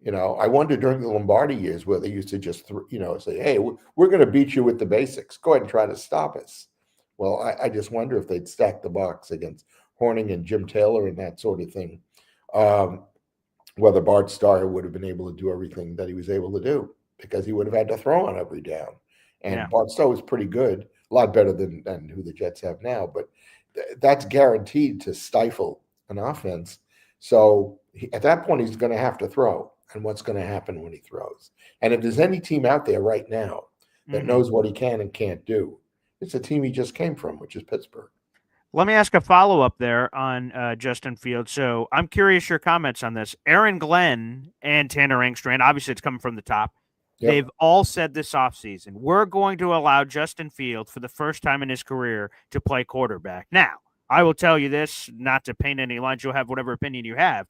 I wonder during the Lombardi years where they used to just, say, hey, we're going to beat you with the basics. Go ahead and try to stop us. Well, I just wonder if they'd stack the box against Horning and Jim Taylor and that sort of thing, whether Bart Starr would have been able to do everything that he was able to do, because he would have had to throw on every down. And Bart Starr was pretty good, a lot better than who the Jets have now, but that's guaranteed to stifle an offense. So at that point, he's going to have to throw. And what's going to happen when he throws? And if there's any team out there right now that knows what he can and can't do, it's a team he just came from, which is Pittsburgh. Let me ask a follow-up there on Justin Fields. So I'm curious your comments on this. Aaron Glenn and Tanner Engstrand, obviously it's coming from the top. Yep. They've all said this offseason, we're going to allow Justin Fields for the first time in his career to play quarterback. Now, I will tell you this, not to paint any lines, you'll have whatever opinion you have.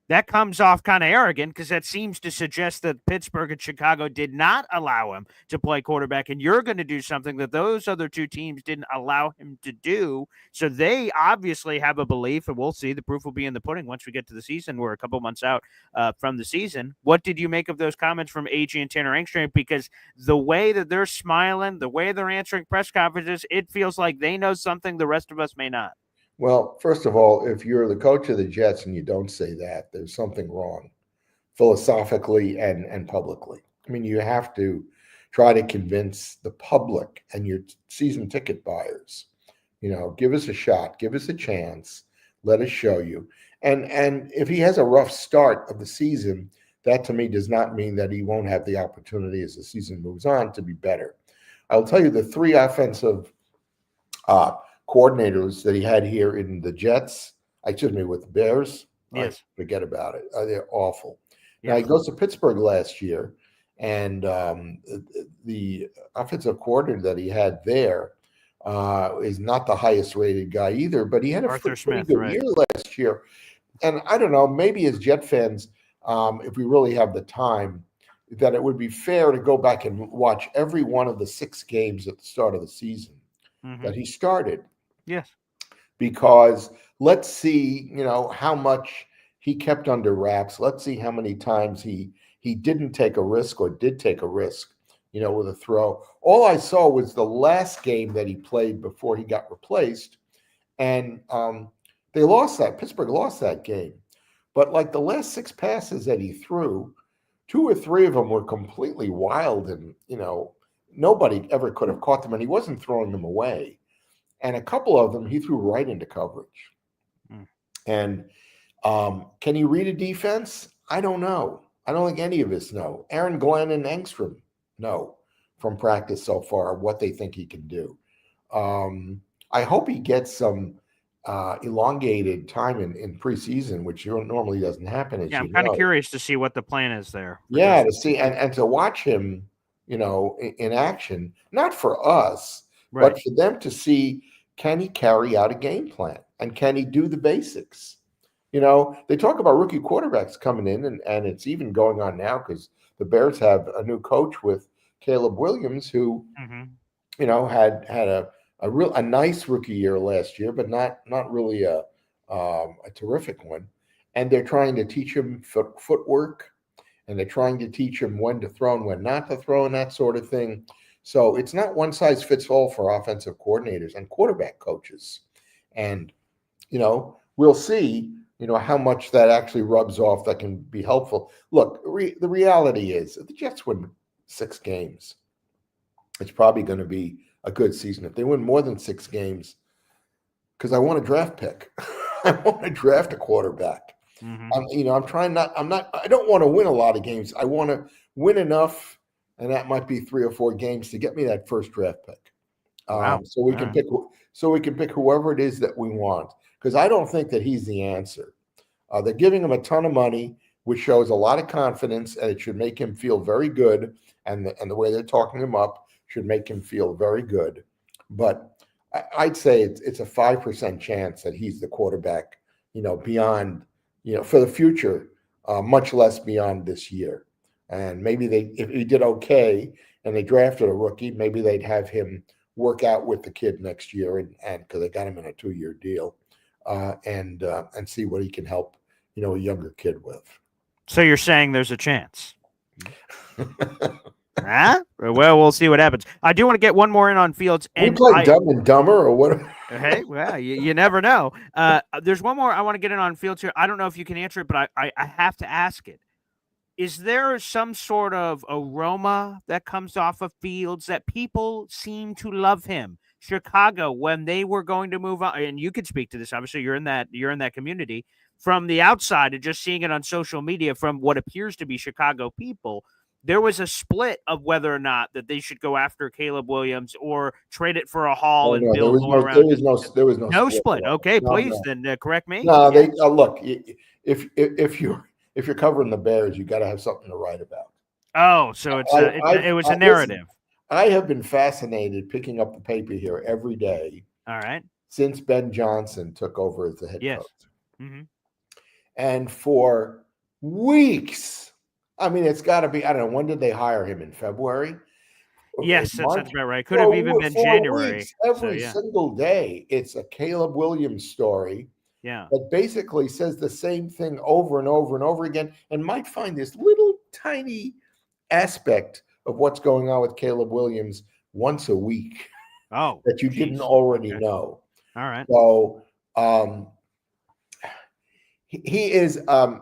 That comes off kind of arrogant because that seems to suggest that Pittsburgh and Chicago did not allow him to play quarterback, and you're going to do something that those other two teams didn't allow him to do. So they obviously have a belief, and we'll see. The proof will be in the pudding once we get to the season. We're a couple months out from the season. What did you make of those comments from AG and Tanner Engstrand? Because the way that they're smiling, the way they're answering press conferences, it feels like they know something the rest of us may not. Well, first of all, if you're the coach of the Jets and you don't say that, there's something wrong philosophically and publicly. I mean, you have to try to convince the public and your season ticket buyers, give us a shot, give us a chance, let us show you. And if he has a rough start of the season, that to me does not mean that he won't have the opportunity as the season moves on to be better. I'll tell you the three offensive coordinators that he had here in the Jets, excuse me, with the Bears. Yes. Forget about it. They're awful. Now Yes. he goes to Pittsburgh last year, and the offensive coordinator that he had there is not the highest rated guy either, but he had a Arthur pretty Smith, good right. year last year. And I don't know, maybe as Jet fans, if we really have the time, that it would be fair to go back and watch every one of the 6 games at the start of the season that he started. Yes. Because let's see, how much he kept under wraps. Let's see how many times he didn't take a risk or did take a risk, with a throw. All I saw was the last game that he played before he got replaced, and they lost that. Pittsburgh lost that game. But like the last 6 passes that he threw, 2 or 3 of them were completely wild, and nobody ever could have caught them, and he wasn't throwing them away. And a couple of them he threw right into coverage. And can he read a defense? I don't know. I don't think any of us know. Aaron Glenn and Engstrom know from practice so far what they think he can do. I hope he gets some elongated time in preseason, which normally doesn't happen. As I'm kind of curious to see what the plan is there. Yeah, to see and to watch him, in action, not for us, Right. but for them to see, can he carry out a game plan and can he do the basics? They talk about rookie quarterbacks coming in, and it's even going on now because the Bears have a new coach with Caleb Williams, who, had a nice rookie year last year, but not really a terrific one. And they're trying to teach him footwork, and they're trying to teach him when to throw and when not to throw and that sort of thing. So it's not one size fits all for offensive coordinators and quarterback coaches. And, we'll see, how much that actually rubs off that can be helpful. Look, the reality is if the Jets win 6 games, it's probably going to be a good season. If they win more than 6 games, because I want a draft pick. I want to draft a quarterback. I don't want to win a lot of games. I want to win enough, and that might be 3 or 4 games to get me that first draft pick. Wow. So we can pick whoever it is that we want, because I don't think that he's the answer. They're giving him a ton of money, which shows a lot of confidence, and it should make him feel very good. And the way they're talking him up should make him feel very good. But I'd say it's a 5% chance that he's the quarterback, beyond, for the future, much less beyond this year. And maybe if he did okay and they drafted a rookie, maybe they'd have him work out with the kid next year, and because they got him in a 2-year deal, and see what he can help, a younger kid with. So you're saying there's a chance? Huh? Well, we'll see what happens. I do want to get one more in on Fields. And we play Dumb and Dumber or what? Hey, well, you never know. There's one more I want to get in on Fields here. I don't know if you can answer it, but I have to ask it. Is there some sort of aroma that comes off of Fields that people seem to love him? Chicago, when they were going to move on, and you could speak to this. Obviously, you're in that community. From the outside and just seeing it on social media from what appears to be Chicago people, there was a split of whether or not that they should go after Caleb Williams or trade it for a haul and build more around. There was no split. Okay, please then correct me. No, they look. If you're covering the Bears, you got to have something to write about. Oh, so it was a narrative. Listen, I have been fascinated picking up the paper here every day. All right. Since Ben Johnson took over as the head coach. Mm-hmm. And for weeks, I mean, it's got to be, I don't know, when did they hire him? In February? Yes, that's about right. Could have even been January. Weeks, every single day, it's a Caleb Williams story. Yeah. That basically says the same thing over and over and over again, and might find this little tiny aspect of what's going on with Caleb Williams once a week. Oh, that you didn't already know. All right. So he is our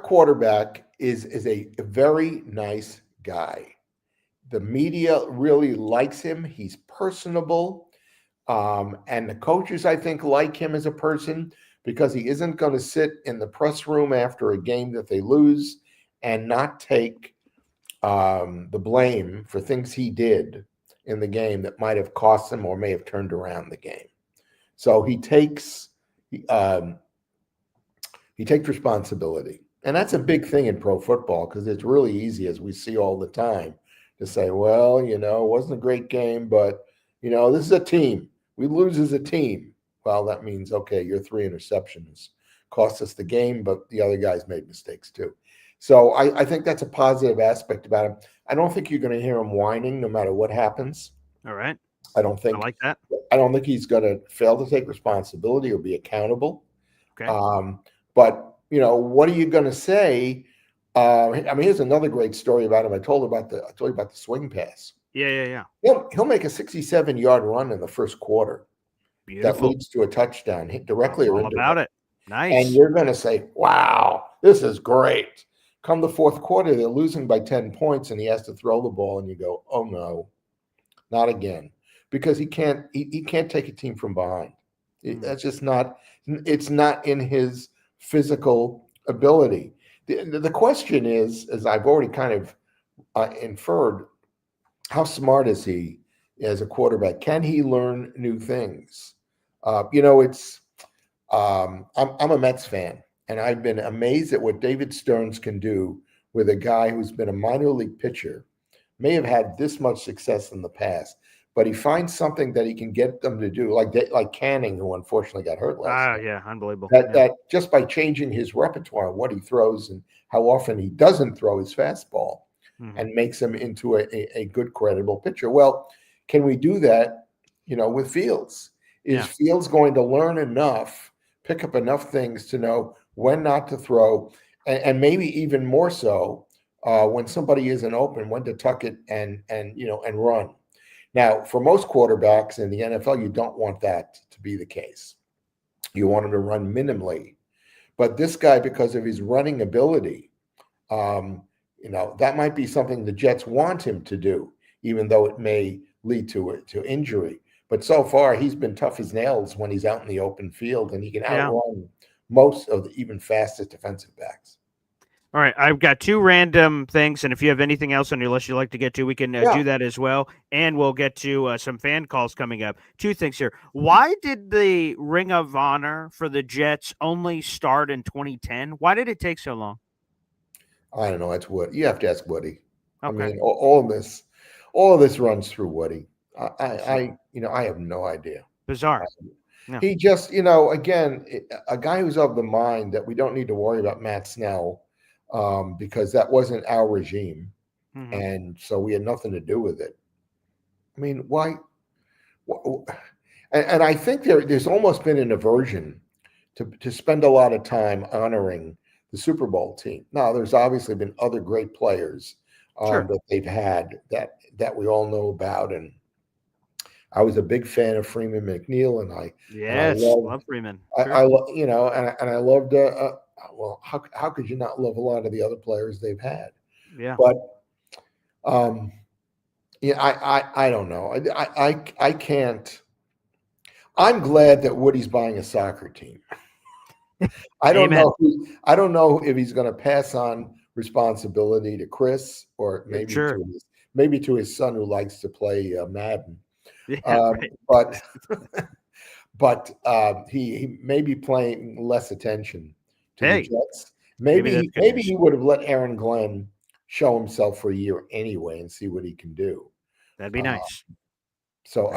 quarterback is a very nice guy. The media really likes him. He's personable. And the coaches, I think, like him as a person because he isn't going to sit in the press room after a game that they lose and not take the blame for things he did in the game that might have cost him or may have turned around the game. So he takes responsibility. And that's a big thing in pro football because it's really easy, as we see all the time, to say, well, it wasn't a great game, but, this is a team. We lose as a team. Well, that means, okay, your 3 interceptions cost us the game, but the other guys made mistakes too. So I think that's a positive aspect about him. I don't think you're going to hear him whining no matter what happens. All right. I don't think I like that. I don't think he's going to fail to take responsibility or be accountable. Okay. But what are you going to say? Here's another great story about him. I told you about the swing pass. Yeah. He'll make a 67-yard run in the first quarter. Beautiful. That leads to a touchdown, hit directly or all about it. Nice. And you're going to say, "Wow, this is great." Come the fourth quarter, they're losing by 10 points, and he has to throw the ball, and you go, "Oh no, not again," because he can't take a team from behind. That's just not. It's not in his physical ability. The question is, as I've already kind of inferred, how smart is he as a quarterback? Can he learn new things? I'm a Mets fan, and I've been amazed at what David Stearns can do with a guy who's been a minor league pitcher, may have had this much success in the past, but he finds something that he can get them to do, like Canning, who unfortunately got hurt last night. Yeah, unbelievable. That just by changing his repertoire, what he throws and how often he doesn't throw his fastball, and makes him into a good, credible pitcher. Well, can we do that, with Fields? Is Fields going to learn enough, pick up enough things to know when not to throw, and maybe even more so when somebody isn't open, when to tuck it and run? Now, for most quarterbacks in the NFL, you don't want that to be the case. You want him to run minimally. But this guy, because of his running ability, that might be something the Jets want him to do, even though it may lead to injury. But so far, he's been tough as nails when he's out in the open field, and he can outrun most of the even fastest defensive backs. All right, I've got 2 random things, and if you have anything else on your list you'd like to get to, we can do that as well, and we'll get to some fan calls coming up. 2 things here. Why did the Ring of Honor for the Jets only start in 2010? Why did it take so long? I don't know. That's what you have to ask Woody. Okay. I mean, all of this runs through Woody. I have no idea. Bizarre. He just, again, a guy who's of the mind that we don't need to worry about Matt Snell, because that wasn't our regime, and so we had nothing to do with it. I mean, why? And I think there's almost been an aversion to spend a lot of time honoring the Super Bowl team. Now, there's obviously been other great players that they've had that we all know about, and I was a big fan of Freeman McNeil, and I love Freeman. Sure. I loved. Well, how could you not love a lot of the other players they've had? Yeah, but I don't know. I can't. I'm glad that Woody's buying a soccer team. I don't know if he's going to pass on responsibility to Chris, or maybe to his son who likes to play Madden. But he may be paying less attention to the Jets. Maybe he would have let Aaron Glenn show himself for a year anyway and see what he can do. That'd be nice. So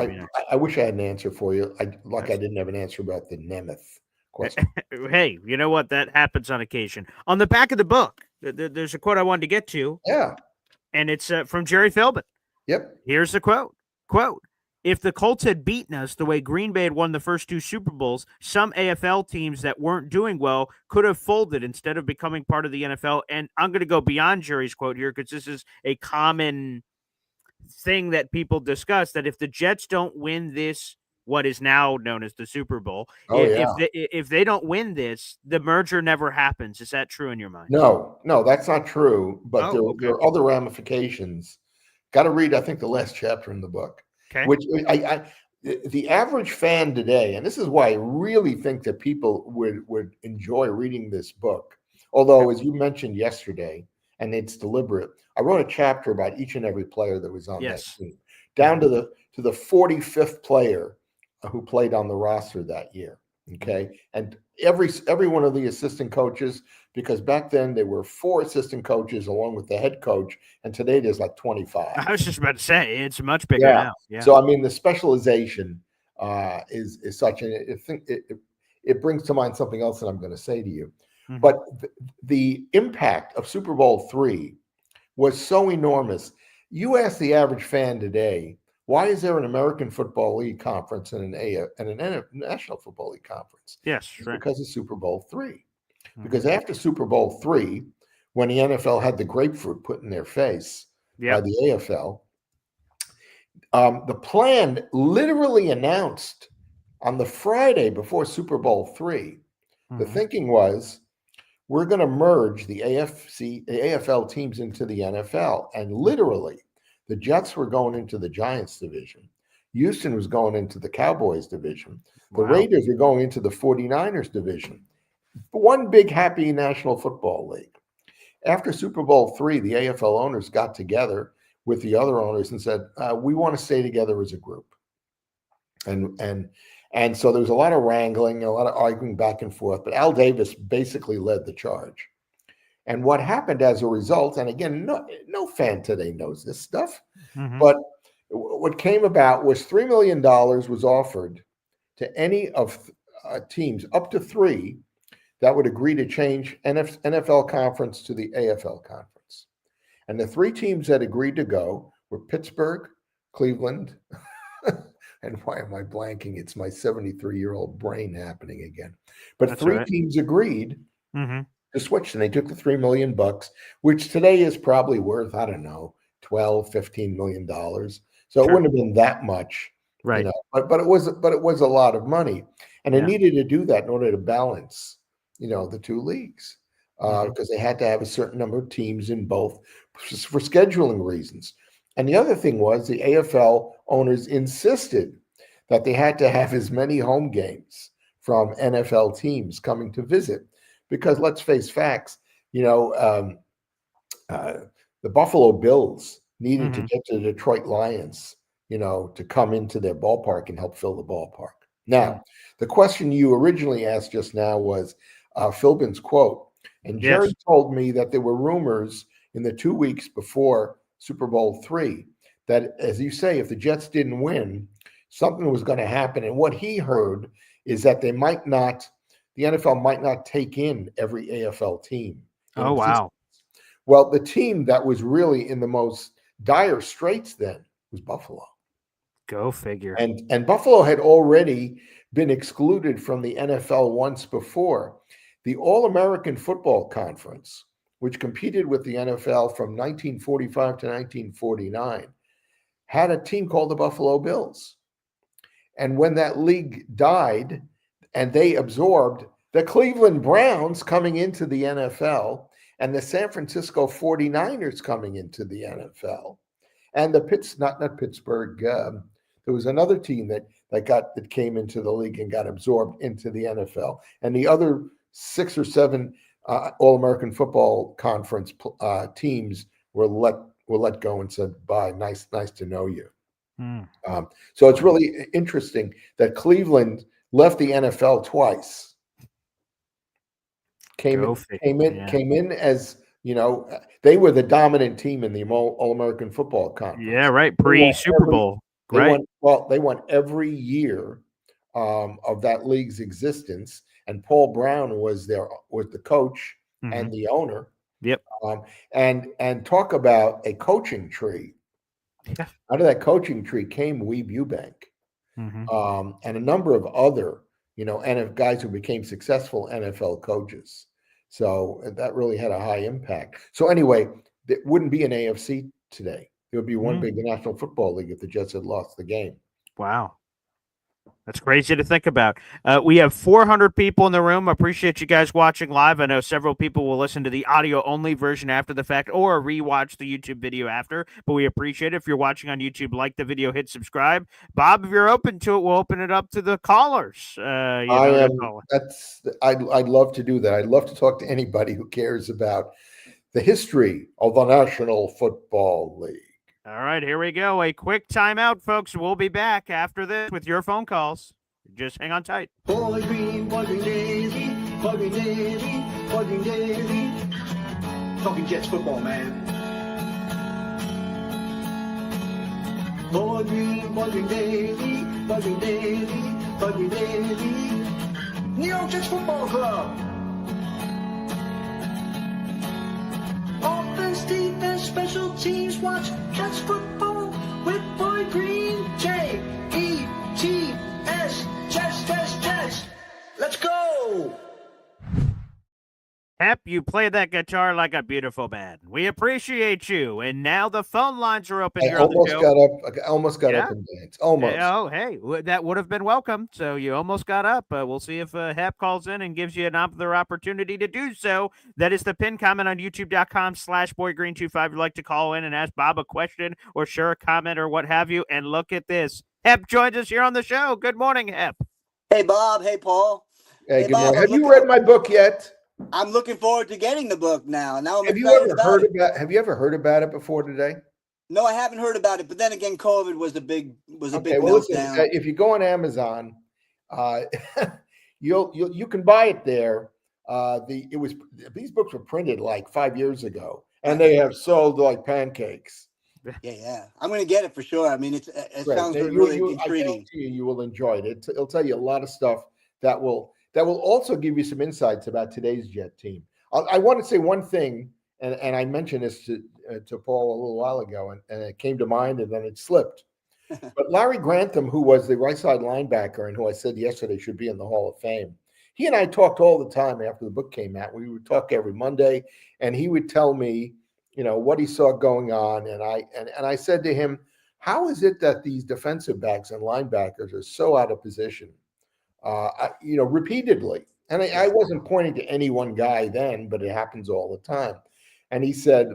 I wish I had an answer for you. I didn't have an answer about the Namath question. Hey, you know what? That happens on occasion. On the back of the book, there's a quote I wanted to get to. Yeah. And it's from Jerry Philbin. Yep. Here's the quote. If the Colts had beaten us the way Green Bay had won the first 2 Super Bowls, some AFL teams that weren't doing well could have folded instead of becoming part of the NFL. And I'm going to go beyond Jerry's quote here, because this is a common thing that people discuss, that if the Jets don't win this, what is now known as the Super Bowl, if they don't win this, the merger never happens. Is that true in your mind? No, that's not true. But there are other ramifications. Got to read, I think, the last chapter in the book. Okay. Which the average fan today, and this is why I really think that people would enjoy reading this book. Although, as you mentioned yesterday, and it's deliberate, I wrote a chapter about each and every player that was on that team. down to the 45th player who played on the roster that year. Okay, and every one of the assistant coaches, because back then there were 4 assistant coaches along with the head coach, and today there's like 25. I was just about to say it's much bigger now. Yeah. So I mean, the specialization is such, and it brings to mind something else that I'm going to say to you. Mhm. But the impact of Super Bowl III was so enormous. You ask the average fan today, why is there an American Football League conference and an National Football League conference? Yes, It's right. because of Super Bowl III. Mhm. Because after Super Bowl III, when the NFL had the grapefruit put in their face by the AFL, the plan literally announced on the Friday before Super Bowl III. The Mhm. thinking was, we're going to merge the AFL teams into the NFL. And literally, the Jets were going into the Giants division. Houston was going into the Cowboys division. The Wow. Raiders were going into the 49ers division. One big happy National Football League. After Super Bowl III, the AFL owners got together with the other owners and said, we want to stay together as a group. And so there was a lot of wrangling, a lot of arguing back and forth, but Al Davis basically led the charge. And what happened as a result, and again, no fan today knows this stuff, Mhm. but what came about was $3 million was offered to any of teams, up to 3, that would agree to change NFL conference to the AFL conference. And the 3 teams that agreed to go were Pittsburgh, Cleveland, and why am I blanking? It's my 73-year-old brain happening again. But That's 3 all right. teams agreed Mhm. to switch, and they took the $3 million, which today is probably worth, I don't know, $12-15 million. So it Sure. wouldn't have been that much, Right. but it was a lot of money, and they Yeah. needed to do that in order to balance, the 2 leagues, Mhm. because they had to have a certain number of teams in both for scheduling reasons. And the other thing was the AFL owners insisted that they had to have as many home games from NFL teams coming to visit, because let's face facts, the Buffalo Bills needed to Mhm. get to the Detroit Lions, to come into their ballpark and help fill the ballpark. Now, the question you originally asked just now was Philbin's quote. And Jerry Yes. told me that there were rumors in the 2 weeks before Super Bowl III that, as you say, if the Jets didn't win, something was going to happen. And what he heard is that the NFL might not take in every AFL team in Oh, existence. wow. Well, the team that was really in the most dire straits then was Buffalo. Go figure. And Buffalo had already been excluded from the NFL once before. The All-American Football Conference, which competed with the NFL from 1945 to 1949, had a team called the Buffalo Bills. And when that league died and they absorbed the Cleveland Browns coming into the NFL and the San Francisco 49ers coming into the NFL and not Pittsburgh, there was another team that came into the league and got absorbed into the NFL, and the other 6 or 7 All-American Football Conference teams were let go and said bye. Nice to know you. Mm. So it's really interesting that Cleveland left the NFL twice. Came in as they were the dominant team in the All-American Football Conference. Yeah, right. Pre-Super Bowl. Right. They won every year of that league's existence, and Paul Brown was the coach and the owner. Yep. And talk about a coaching tree. Yeah. Out of that coaching tree came Weeb Eubank, and a number of other, and guys who became successful NFL coaches. So that really had a high impact. So anyway, there wouldn't be an AFC today. There would be one big National Football League if the Jets had lost the game. Wow. That's crazy to think about. We have 400 people in the room. Appreciate you guys watching live. I know several people will listen to the audio-only version after the fact or rewatch the YouTube video after, but we appreciate it. If you're watching on YouTube, like the video, hit subscribe. Bob, if you're open to it, we'll open it up to the callers. I'd love to do that. I'd love to talk to anybody who cares about the history of the National Football League. All right, here we go. A quick timeout, folks. We'll be back after this with your phone calls. Just hang on tight. Boy Green daily, bugging daily, bugging daily. Talking Jets football, man. Boy Green, bugging daily, bugging daily, bugging daily. New York Jets Football Club. Offense, defense, special teams, watch Jets football with Boy Green. J-E-T-S, Jets. Let's go! Hep, you play that guitar like a beautiful man. We appreciate you. And now the phone lines are open I here on the almost show. got up and danced. Almost. Hey, that would have been welcome. So you almost got up. We'll see if Hep calls in and gives you another opportunity to do so. That is the pin comment on youtube.com/boygreen25. If you'd like to call in and ask Bob a question or share a comment or what have you. And look at this. Hep joins us here on the show. Good morning, Hep. Hey, Bob. Hey, Paul. Hey, good Bob, morning. Have you read my book yet? I'm looking forward to getting the book now. Now I'm Have you excited ever heard about it before today? No, I haven't heard about it. But then again, COVID was a big Well, meltdown. listen, if you go on Amazon, you can buy it there. These books were printed like 5 years ago, and they have sold like pancakes. Yeah. I'm going to get it for sure. I mean, it sounds Right. really I intriguing. guarantee you will enjoy it. It'll tell you a lot of stuff that will also give you some insights about today's Jet team. I want to say one thing, and I mentioned this to Paul a little while ago, and it came to mind, and then it slipped. But Larry Grantham, who was the right side linebacker and who I said yesterday should be in the Hall of Fame, he and I talked all the time after the book came out. We would talk every Monday, and he would tell me, what he saw going on, and I said to him, how is it that these defensive backs and linebackers are so out of position? Repeatedly. And I wasn't pointing to any one guy then, but it happens all the time. And he said,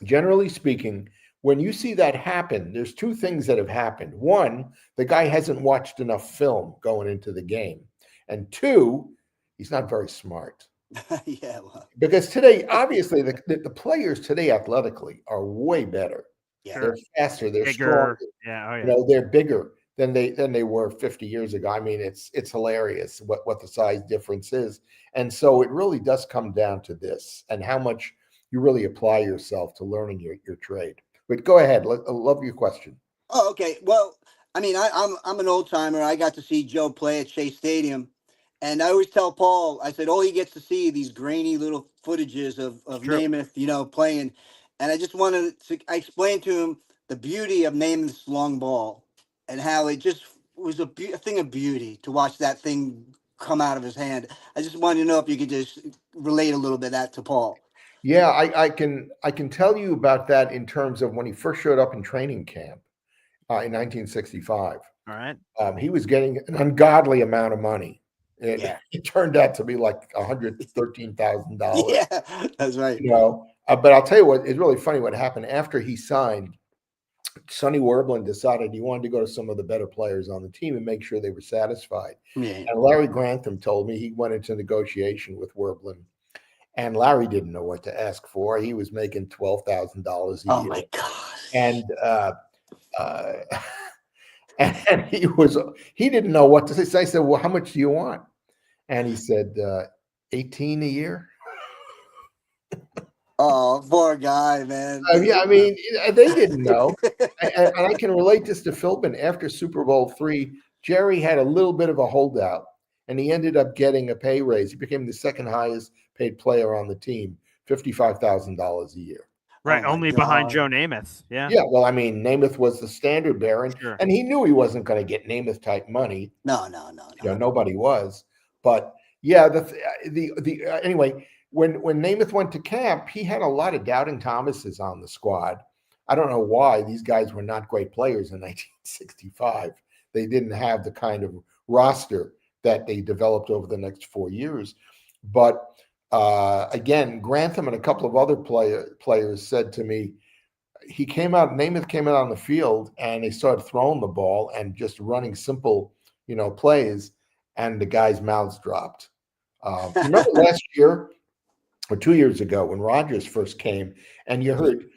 generally speaking, when you see that happen, there's two things that have happened. One, the guy hasn't watched enough film going into the game. And two, he's not very smart. Yeah. Well, because today, obviously, the players today athletically are way better. yeah. They're faster, they're Bigger. stronger. Yeah. They're bigger than they were 50 years ago. I mean, it's hilarious what the size difference is. And so it really does come down to this and how much you really apply yourself to learning your trade. But go ahead. I love your question. Oh, okay. Well, I mean, I'm an old timer. I got to see Joe play at Shea Stadium. And I always tell Paul, I said, all he gets to see these grainy little footages of Namath, playing. And I just wanted to explain to him the beauty of Namath's long ball and how it just was a thing of beauty to watch that thing come out of his hand. I just wanted to know if you could just relate a little bit of that to Paul. Yeah, I can tell you about that in terms of when he first showed up in training camp in 1965. All right. He was getting an ungodly amount of money. It turned out to be like $113,000. Yeah, that's right. But I'll tell you what, it's really funny what happened after he signed. Sonny Werblin decided he wanted to go to some of the better players on the team and make sure they were satisfied. Yeah. And Larry Grantham told me he went into negotiation with Werblin, and Larry didn't know what to ask for. He was making $12,000 a year. Oh my gosh. And and he didn't know what to say. So I said, well, how much do you want? And he said, 18 a year. Oh, poor guy, man. I mean, they didn't know. And I can relate this to Philbin. After Super Bowl III, Jerry had a little bit of a holdout, and he ended up getting a pay raise. He became the second highest paid player on the team, $55,000 a year. Right, Oh my only behind God. Joe Namath. Yeah. Yeah, well, I mean, Namath was the standard bearer, Sure. and he knew he wasn't going to get Namath type money. No. Nobody was. But yeah, anyway, when Namath went to camp, he had a lot of doubting Thomases on the squad. I don't know why. These guys were not great players in 1965. They didn't have the kind of roster that they developed over the next 4 years. But again, Grantham and a couple of other players said to me, Namath came out on the field and they started throwing the ball and just running simple, plays, and the guys' mouths dropped. Remember last year or 2 years ago when Rodgers first came and you heard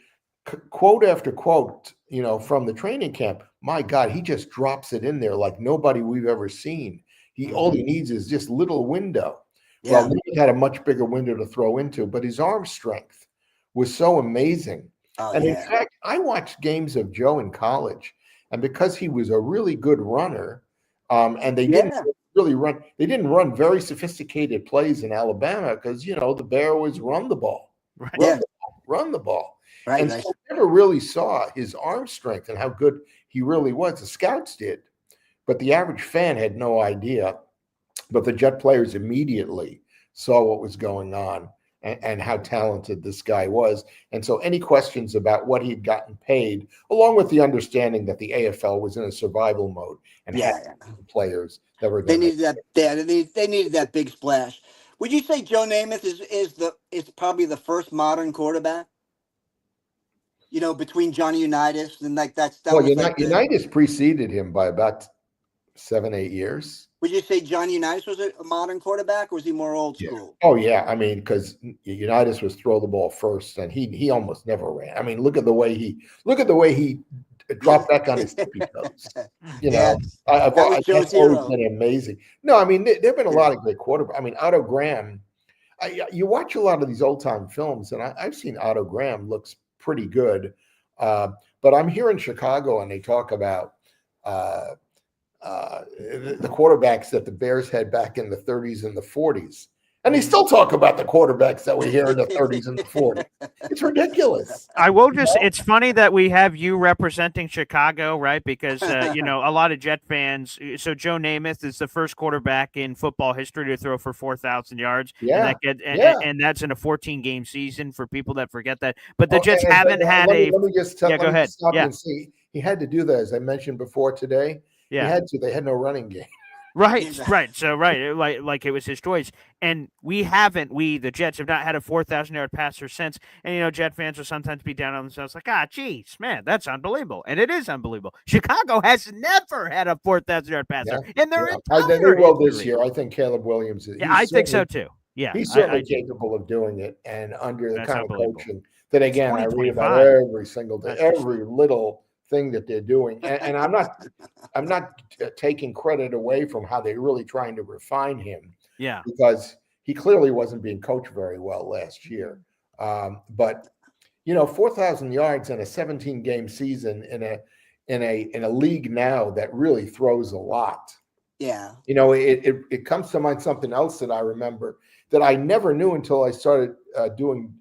quote after quote, from the training camp. My God, he just drops it in there like nobody we've ever seen. All he needs is just little window. Yeah. Well, he had a much bigger window to throw into, but his arm strength was so amazing. Oh, and yeah. in fact, I watched games of Joe in college, and because he was a really good runner, and they didn't really run, they didn't run very sophisticated plays in Alabama because the Bear was run the ball, Right. run the ball. Right. And so I never really saw his arm strength and how good he really was. The scouts did, but the average fan had no idea. But the Jet players immediately saw what was going on and how talented this guy was. And so any questions about what he'd gotten paid, along with the understanding that the AFL was in a survival mode and had players that were they needed that. They needed that big splash. Would you say Joe Namath is probably the first modern quarterback? Between Johnny Unitas and Unitas preceded him by about 7-8 years. Would you say Johnny Unitas was a modern quarterback, or was he more old school? Oh yeah, I mean, because Unitas was throw the ball first, and he almost never ran. I mean, look at the way he dropped back on his tippy toes. I've always been amazing. No, I mean, there've been a lot of great quarterbacks. I mean, Otto Graham. You watch a lot of these old time films, and I've seen Otto Graham looks pretty good, but I'm here in Chicago, and they talk about the quarterbacks that the Bears had back in the 30s and the 40s. And they still talk about the quarterbacks that we hear in the 30s and the 40s. It's ridiculous. I will just, it's funny that we have you representing Chicago, right? Because, a lot of Jet fans, so Joe Namath is the first quarterback in football history to throw for 4,000 yards. Yeah. And that's in a 14-game season for people that forget that. But the Jets haven't had let me just tell, go ahead. Stop and see. He had to do that, as I mentioned before today. Yeah. He had to. They had no running game. Right. So, like it was his choice. And the Jets have not had a 4,000-yard passer since. And, Jet fans will sometimes be down on themselves like, geez, man, that's unbelievable. And it is unbelievable. Chicago has never had a 4,000-yard passer in their entire they will this year. I think Caleb Williams is. Yeah, I think so, too. Yeah, he's certainly capable of doing it. And under the kind of coaching that, again, I read about every single day, every little thing that they're doing, and I'm not taking credit away from how they're really trying to refine him. Yeah, because he clearly wasn't being coached very well last year. But 4,000 yards in a 17-game season in a league now that really throws a lot. Yeah, it comes to mind something else that I remember that I never knew until I started doing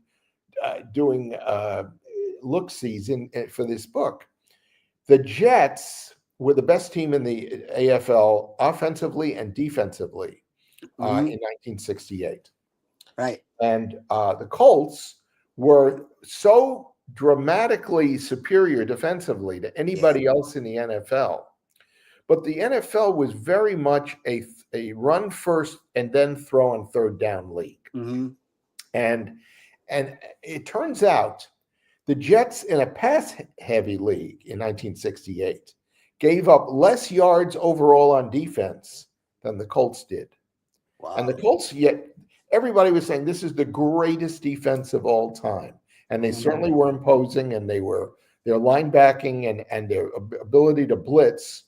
look-sees for this book. The Jets were the best team in the AFL offensively and defensively in 1968. Right. And the Colts were so dramatically superior defensively to anybody else in the NFL. But the NFL was very much a run first and then throw on third down league. Mm-hmm. And it turns out the Jets, in a pass-heavy league in 1968, gave up less yards overall on defense than the Colts did. Wow. And the Colts, yet everybody was saying this is the greatest defense of all time. And they certainly were imposing, and their linebacking and their ability to blitz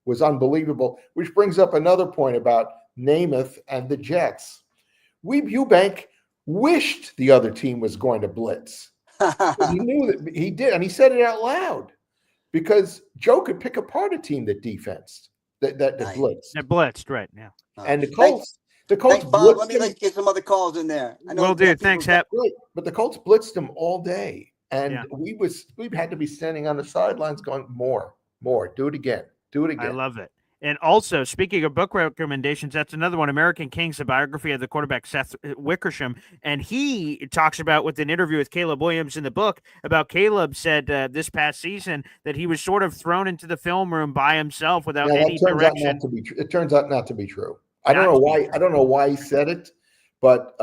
was unbelievable, which brings up another point about Namath and the Jets. Weeb Ewbank wished the other team was going to blitz. He knew that he did, and he said it out loud because Joe could pick apart a team that blitzed. That blitzed, right now. And the Colts. Thanks, Bob. Let me get some other calls in there. Will do. Thanks, Hep. But the Colts blitzed them all day, and we had to be standing on the sidelines going, more, do it again. I love it. And also, speaking of book recommendations, that's another one, American Kings, a biography of the quarterback Seth Wickersham. And he talks about, with an interview with Caleb Williams in the book, about Caleb said this past season that he was sort of thrown into the film room by himself without any direction. It turns out not to be true. I don't know why he said it, but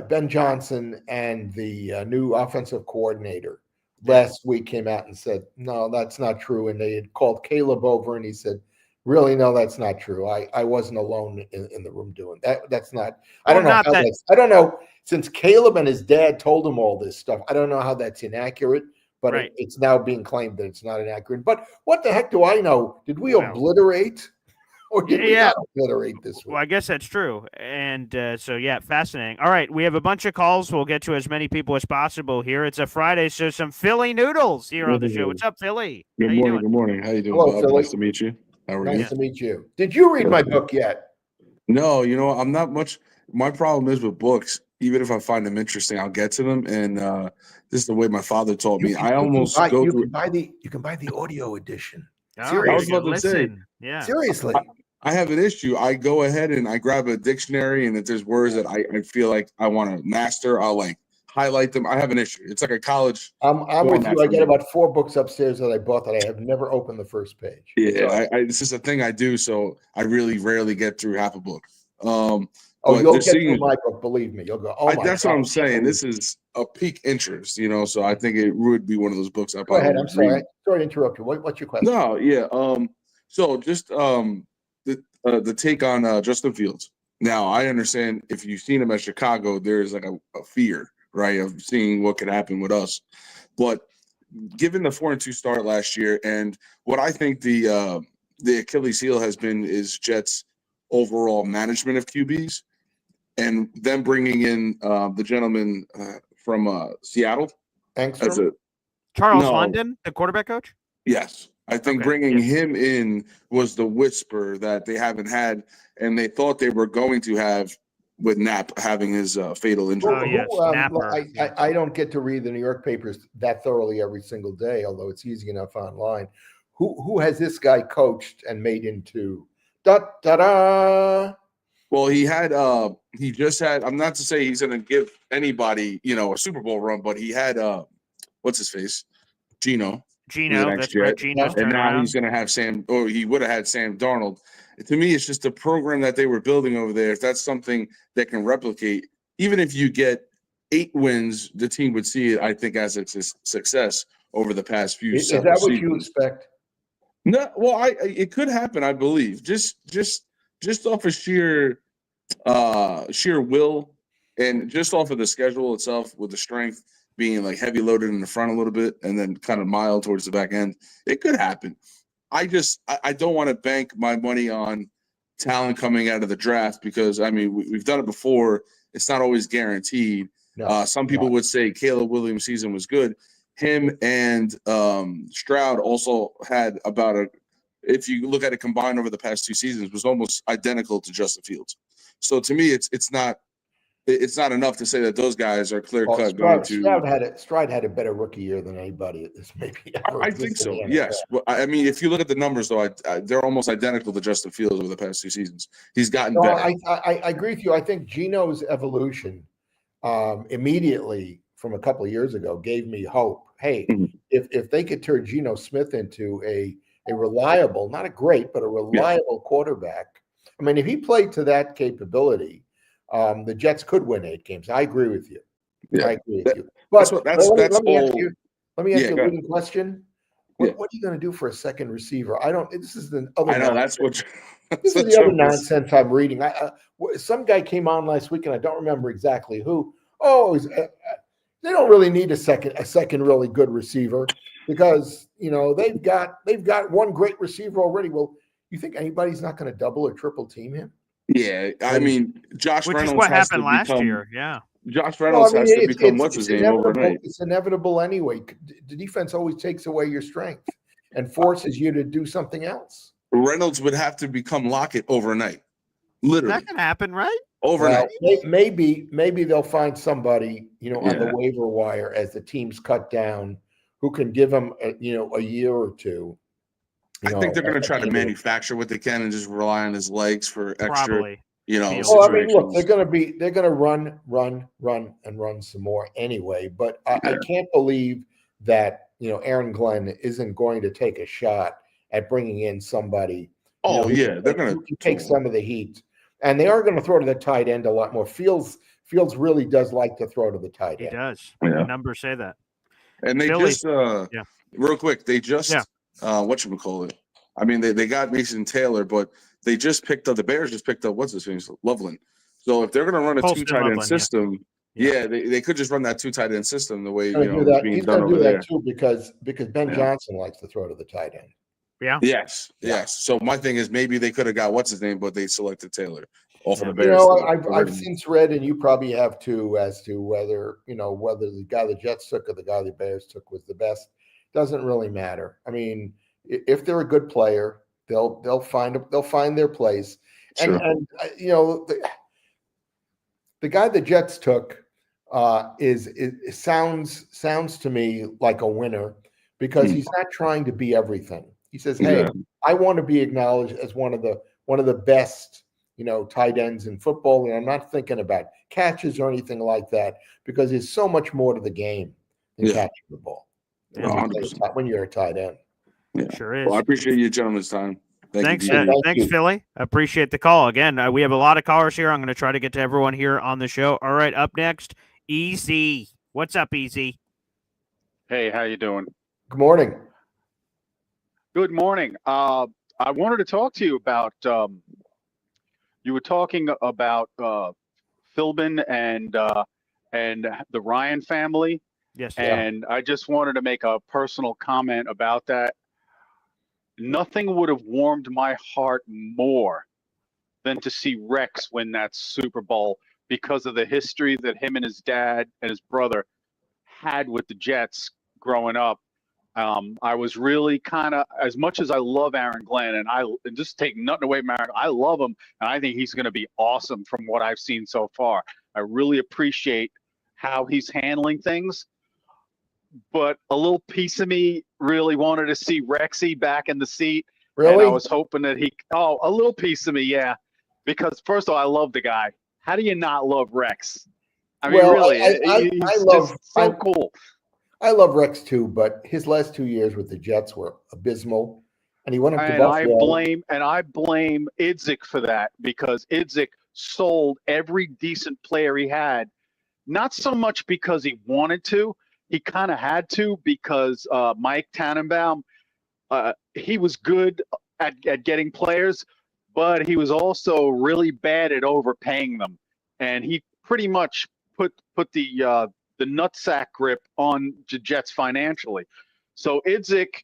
Ben Johnson and the new offensive coordinator last week came out and said, no, that's not true. And they had called Caleb over and he said, Really, no, that's not true. I wasn't alone in the room doing that. That's not. I Well, don't know not how that- that's. I don't know. Since Caleb and his dad told him all this stuff, I don't know how that's inaccurate. But Right. it's now being claimed that it's not inaccurate. But what the heck do I know? Did we Well, obliterate, or did we yeah. not obliterate this week? Well, I guess that's true. And so, yeah, fascinating. All right, we have a bunch of calls. We'll get to as many people as possible here. It's a Friday, so some Philly noodles here on the show. What's up, Philly? Good How you morning. doing? Good morning. How you doing, Hello, Bob? Philly. Nice to meet you. How are Nice you? to meet you. Did you read my book yet? No, I'm not much. My problem is with books. Even if I find them interesting, I'll get to them. And this is the way my father taught me. I almost go through. You can buy the audio edition. Oh, Seriously. I was about to say. listen. Yeah. Seriously. I have an issue. I go ahead and I grab a dictionary, and if there's words that I feel like I want to master, I'll like highlight them. I have an issue. It's like a college. I'm with format you. I for get me. about 4 books upstairs that I bought that I have never opened the first page. Yeah, this is a thing I do, so I really rarely get through half a book. Oh, but you'll they're get through seeing- my book, believe me. You'll go, oh my that's God. what I'm saying. This is a peak interest, so I think it would be one of those books I Go probably ahead. I'm would sorry. read. Sorry to interrupt you. What's your question? No, yeah. So just the take on Justin Fields. Now I understand if you've seen him at Chicago, there's like a fear, right, of seeing what could happen with us. But given the 4-2 start last year, and what I think the Achilles heel has been is Jets' overall management of QBs, and them bringing in the gentleman from Seattle as Angstrom? Charles No. London, the quarterback coach? yes. I think Okay, bringing him in was the whisper that they haven't had, and they thought they were going to have with Knapp having his fatal injury. Oh, yes, Napper. I don't get to read the New York papers that thoroughly every single day, although it's easy enough online. Who has this guy coached and made into da-da-da? Well, he just had. I'm not to say he's going to give anybody, a Super Bowl run, but he had what's his face, Gino, Gino, that's right. Gino's and now turnaround. he's going to have Sam, or he would have had Sam Darnold. To me, it's just a program that they were building over there. If that's something that can replicate, even if you get 8 wins, the team would see it, I think, as a success over the past few. Is that what you expect? No, well, it could happen, I believe. Just off of sheer will, and just off of the schedule itself, with the strength being like heavy loaded in the front a little bit and then kind of mild towards the back end, it could happen. I don't want to bank my money on talent coming out of the draft because we've done it before. It's not always guaranteed. No, Some people would say Caleb Williams' season was good. Him and Stroud also had if you look at it combined over the past 2 seasons, was almost identical to Justin Fields. So to me, it's not enough to say that those guys are clear cut going to. Stroud had a better rookie year than anybody this maybe ever. I think so. Yes. Well, if you look at the numbers, though, they're almost identical to Justin Fields over the past 2 seasons. He's gotten better. I agree with you. I think Gino's evolution immediately from a couple of years ago gave me hope. Hey, if they could turn Geno Smith into a reliable, not a great, but a reliable quarterback. I mean, if he played to that capability, the Jets could win 8 games. I agree with you. Yeah. I agree with you. But let me ask you a leading question. What are you going to do for a second receiver? This is the other. I know that's what. This is the other nonsense I'm reading. Some guy came on last week, and I don't remember exactly who. They don't really need a second really good receiver because they've got one great receiver already. Well, you think anybody's not going to double or triple team him? Yeah, Josh Which Reynolds. is what has happened to last become, year. Yeah. Josh Reynolds has to become what's his name overnight. It's inevitable anyway. The defense always takes away your strength and forces you to do something else. Reynolds would have to become Lockett overnight. Literally, That can happen, right? overnight. Well, maybe they'll find somebody on the waiver wire as the teams cut down who can give them a year or two. I think they're going to try to manufacture what they can and just rely on his legs for extra. Probably. Well, look, they're going to run some more anyway. But I can't believe that Aaron Glenn isn't going to take a shot at bringing in somebody. They're going to take some of the heat, and they are going to throw to the tight end a lot more. Fields really does like to throw to the tight end. He does. Yeah. The numbers say that. And they Philly. just real quick, they just whatchamacallit, I mean, they got Mason Taylor, but they just picked up, the Bears just picked up, what's his name? Loveland. So if they're going to run a Colston 2 tight end Loveland, system, they could just run that 2 tight end system the way, He's you know, it's being he's done going to over do there. that too because Ben Johnson likes to throw to the tight end. Yeah. Yes. So my thing is maybe they could have got what's his name, but they selected Taylor off of the Bears. You know, I've since read, and you probably have too, as to whether the guy the Jets took or the guy the Bears took was the best. Doesn't really matter. I mean, if they're a good player, they'll find their place. Sure. And you know, the guy the Jets took sounds to me like a winner because he's not trying to be everything. He says, "Hey, I want to be acknowledged as one of the best, tight ends in football, and I'm not thinking about catches or anything like that because there's so much more to the game than catching the ball when you're a tight end." Yeah. Sure is. Well, I appreciate you gentlemen's time. Thanks, you. Philly. I appreciate the call. Again, we have a lot of callers here. I'm going to try to get to everyone here on the show. All right, up next, Easy. What's up, Easy? Hey, how you doing? Good morning. Good morning. I wanted to talk to you about. You were talking about Philbin and the Ryan family. Yes. And I just wanted to make a personal comment about that. Nothing would have warmed my heart more than to see Rex win that Super Bowl because of the history that him and his dad and his brother had with the Jets growing up. I was really kind of, as much as I love Aaron Glenn, and just take nothing away from Aaron, I love him, and I think he's going to be awesome from what I've seen so far. I really appreciate how he's handling things. But a little piece of me really wanted to see Rexy back in the seat. Really? And I was hoping that a little piece of me, yeah. Because first of all, I love the guy. How do you not love Rex? I mean, really, he's just so cool. I love Rex too, but his last 2 years with the Jets were abysmal. And he went up to Buffalo. I blame Idzik for that because Idzik sold every decent player he had. Not so much because he wanted to. He kind of had to because Mike Tannenbaum, he was good at getting players, but he was also really bad at overpaying them. And he pretty much put the nutsack grip on the Jets financially. So Idzik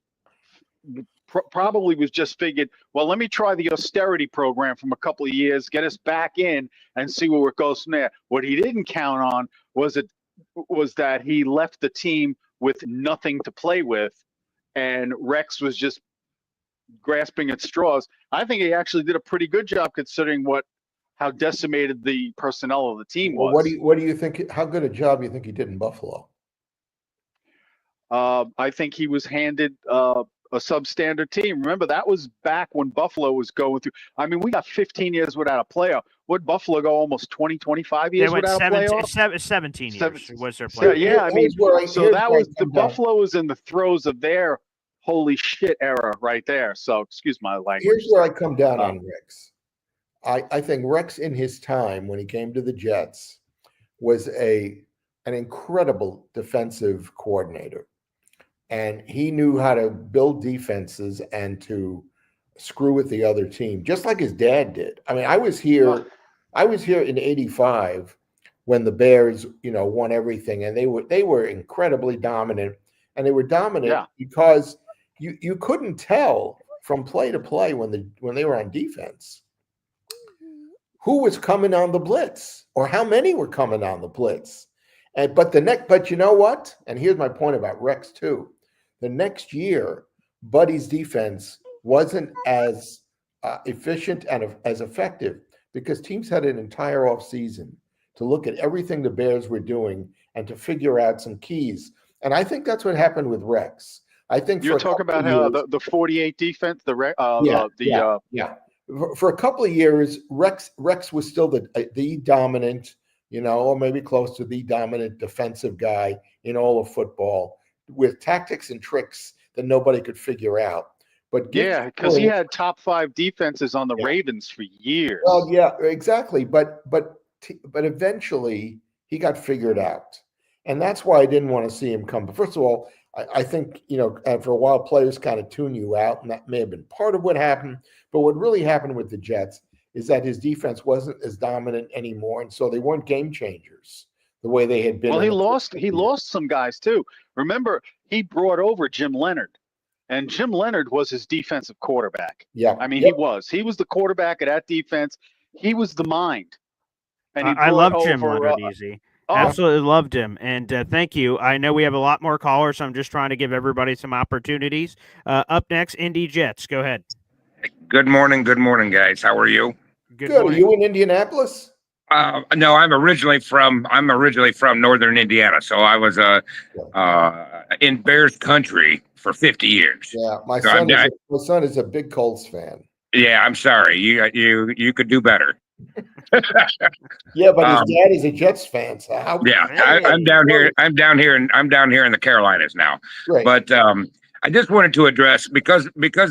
probably was just figured, well, let me try the austerity program from a couple of years, get us back in and see where it goes from there. What he didn't count on was that he left the team with nothing to play with, and Rex was just grasping at straws. I think he actually did a pretty good job considering how decimated the personnel of the team was. What do you think? How good a job do you think he did in Buffalo? I think he was handed a substandard team. Remember, that was back when Buffalo was going through. I mean, we got 15 years without a playoff. Would Buffalo go almost 20, 25 years without a playoff? 17 years was their playoff. Yeah, I mean, so that was the Buffalo was in the throes of their holy shit era right there. So excuse my language. Here's where I come down on Rex. I think Rex in his time when he came to the Jets was an incredible defensive coordinator. And he knew how to build defenses and to screw with the other team, just like his dad did. I mean, I was here in '85 when the Bears, won everything, and they were incredibly dominant. And they were dominant because you couldn't tell from play to play when they were on defense who was coming on the blitz or how many were coming on the blitz. But you know what? And here's my point about Rex too. The next year, Buddy's defense wasn't as efficient and as effective because teams had an entire offseason to look at everything the Bears were doing and to figure out some keys. And I think that's what happened with Rex. I think you're talking about how the 48 defense, for a couple of years, Rex was still the dominant, or maybe close to the dominant defensive guy in all of football, with tactics and tricks that nobody could figure out. But because he had top 5 defenses on the Ravens for years. Well, yeah, exactly. But eventually he got figured out, and that's why I didn't want to see him come. But first of all, I think, for a while, players kind of tune you out, and that may have been part of what happened. But what really happened with the Jets is that his defense wasn't as dominant anymore, and so they weren't game changers the way they had been. Well, he lost some guys too. Remember, he brought over Jim Leonard, and Jim Leonard was his defensive quarterback. Yeah, I mean, he was the quarterback of that defense. He was the mind. And I love Jim Leonard, Easy. Absolutely loved him. And thank you. I know we have a lot more callers, so I'm just trying to give everybody some opportunities. Up next, Indy Jets. Go ahead. Good morning, guys. How are you? Good. Are you in Indianapolis? No, I'm originally from northern Indiana, so I was in Bears country for 50 years. Yeah, my son is a big Colts fan. Yeah, I'm sorry. You could do better. Yeah, but his dad is a Jets fan. So I'm down here. I'm down here in the Carolinas now. Right. But I just wanted to address because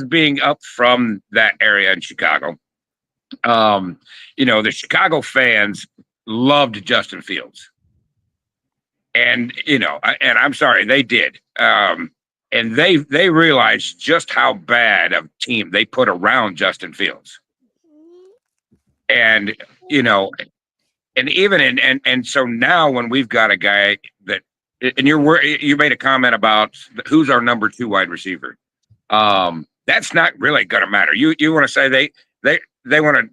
being up from that area in Chicago, the Chicago fans loved Justin Fields, and and I'm sorry, they did. And they realized just how bad of a team they put around Justin Fields. And so now when we've got a guy that, and you made a comment about who's our number 2 wide receiver. That's not really going to matter. You want to say they're going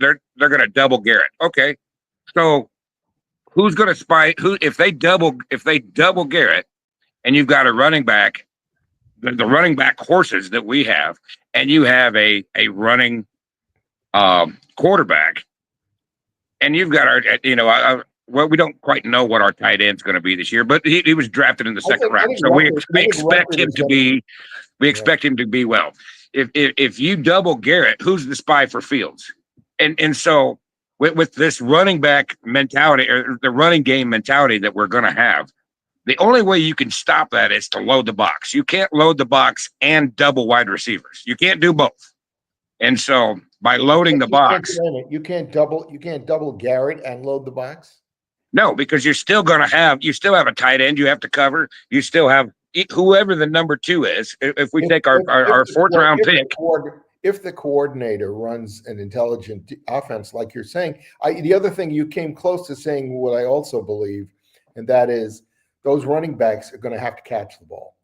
to double Garrett. Okay. So who's going to spy if they double Garrett, and you've got a running back, the running back horses that we have, and you have a running quarterback, and you've got our, well, we don't quite know what our tight end's going to be this year, but he was drafted in the second round, so we expect him to be well. If you double Garrett, who's the spy for Fields? And so with this running back mentality, or the running game mentality that we're going to have, the only way you can stop that is to load the box. You can't load the box and double wide receivers. You can't do both. And so by loading the box, you can't double Garrett and load the box. No, because you still have a tight end you have to cover. You still have whoever the number 2 is. If we take our 4th round pick. If the coordinator runs an intelligent offense, like you're saying, the other thing you came close to saying what I also believe, and that is those running backs are going to have to catch the ball.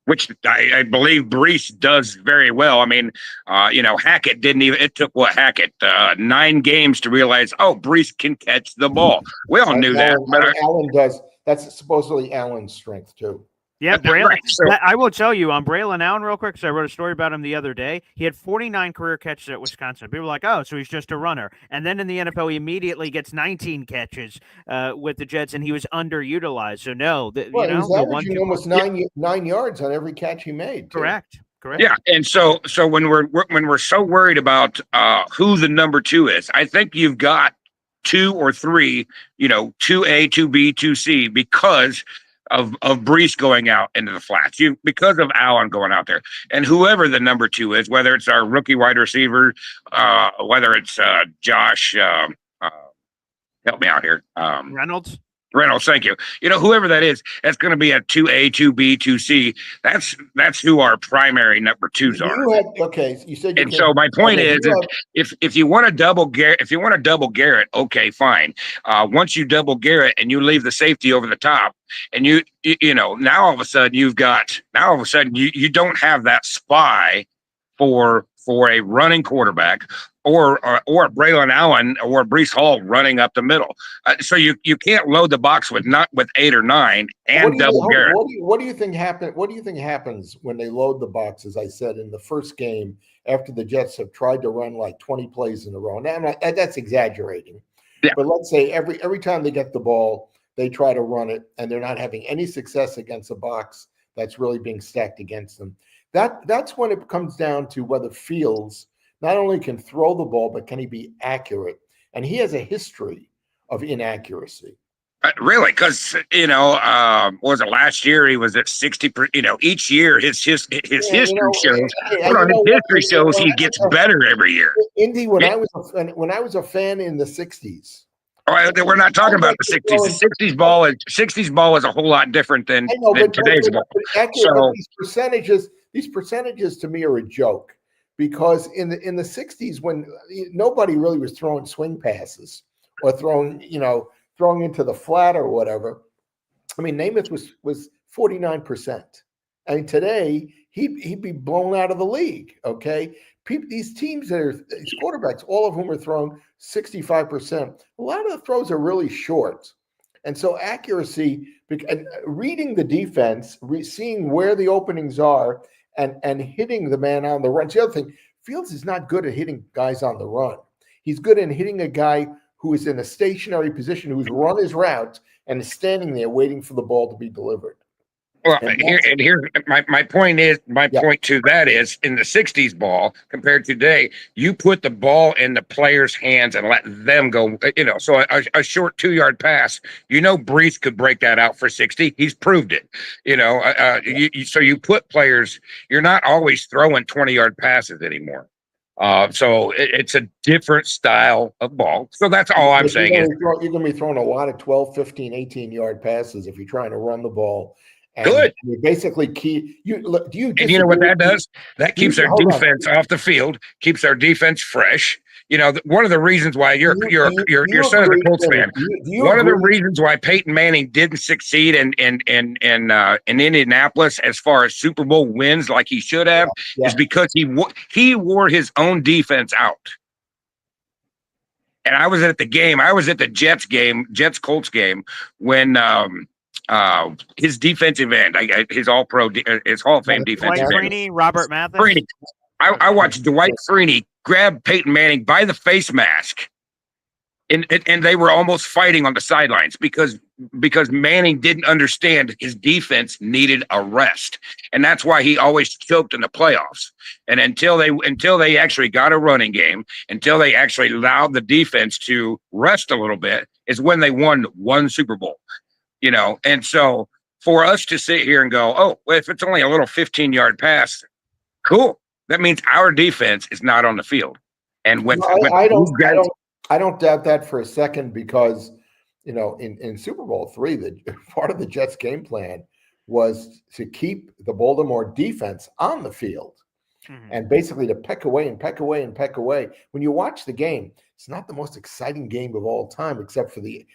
Which I believe Brees does very well. I mean, Hackett didn't even. It took Hackett 9 games to realize, Brees can catch the ball. We all knew that. But Allen does. That's supposedly Allen's strength too. Yeah, Braylon. Right, so, I will tell you on Braylon Allen real quick, because I wrote a story about him the other day. He had 49 career catches at Wisconsin. People were like, oh, so he's just a runner. And then in the NFL, he immediately gets 19 catches with the Jets, and he was underutilized. So no, he was averaging almost 9 yards on every catch he made. Correct. Yeah, and so when we're so worried about who the number 2 is, I think you've got 2 or 3, 2A, 2B, 2C, because of Brees going out into the flats, because of Allen going out there, and whoever the number 2 is, whether it's our rookie wide receiver, whether it's Josh, help me out here, Reynolds, thank you. Whoever that is, that's going to be a 2A, 2B, 2C. That's who our primary number 2s are. You said. And so my point is, if you want to double Garrett, okay, fine. Once you double Garrett and you leave the safety over the top, and now all of a sudden you don't have that spy for a running quarterback, or Braylon Allen or Breece Hall running up the middle. So you can't load the box with 8 or 9 and double Garrett. What do you think happened? What do you think happens when they load the box? As I said in the first game, after the Jets have tried to run like 20 plays in a row. Now that's exaggerating, but let's say every time they get the ball, they try to run it, and they're not having any success against a box that's really being stacked against them. That's when it comes down to whether Fields not only can throw the ball, but can he be accurate? And he has a history of inaccuracy. Really? Because, was it last year he was at 60%? Each year his history shows he gets better every year. Indy, when I was a fan in the 60s, All right, we're not talking about the 60s. The 60s ball is a whole lot different than today's ball. But these percentages to me are a joke, because in the 60s, when nobody really was throwing swing passes or throwing into the flat or whatever. I mean, Namath was 49%. I mean, today he'd be blown out of the league. Okay, these teams these quarterbacks, all of whom are throwing 65%. A lot of the throws are really short, and so accuracy and reading the defense, seeing where the openings are, and hitting the man on the run. It's the other thing. Fields is not good at hitting guys on the run. He's good at hitting a guy who is in a stationary position, who's run his route and is standing there waiting for the ball to be delivered. Well, here's my point to that is, in the 60s ball compared to today, you put the ball in the player's hands and let them go, so a short 2-yard pass, Brees could break that out for 60. He's proved it, so you put players, you're not always throwing 20-yard passes anymore. So it's a different style of ball. So that's all I'm saying. You're going to be throwing a lot of 12, 15, 18-yard passes if you're trying to run the ball. And good. You basically you know what that does? That keeps our defense off the field, keeps our defense fresh. One of the reasons why your son is a Colts fan. One of the reasons why Peyton Manning didn't succeed in Indianapolis as far as Super Bowl wins like he should have is because he wore his own defense out. And I was at the game. I was at the Jets Colts game when his defensive end, his All-Pro, his Hall of Fame defensive end. Freeney, Robert Mathis. Freeney. I watched Dwight Freeney grab Peyton Manning by the face mask, and they were almost fighting on the sidelines because Manning didn't understand his defense needed a rest, and that's why he always choked in the playoffs. And until they actually got a running game, until they actually allowed the defense to rest a little bit, is when they won one Super Bowl. And so for us to sit here and go, oh, well, if it's only a little 15-yard pass, cool. That means our defense is not on the field. And I don't doubt that for a second, because in Super Bowl III, part of the Jets' game plan was to keep the Baltimore defense on the field, and basically to peck away and peck away and peck away. When you watch the game, it's not the most exciting game of all time, except for the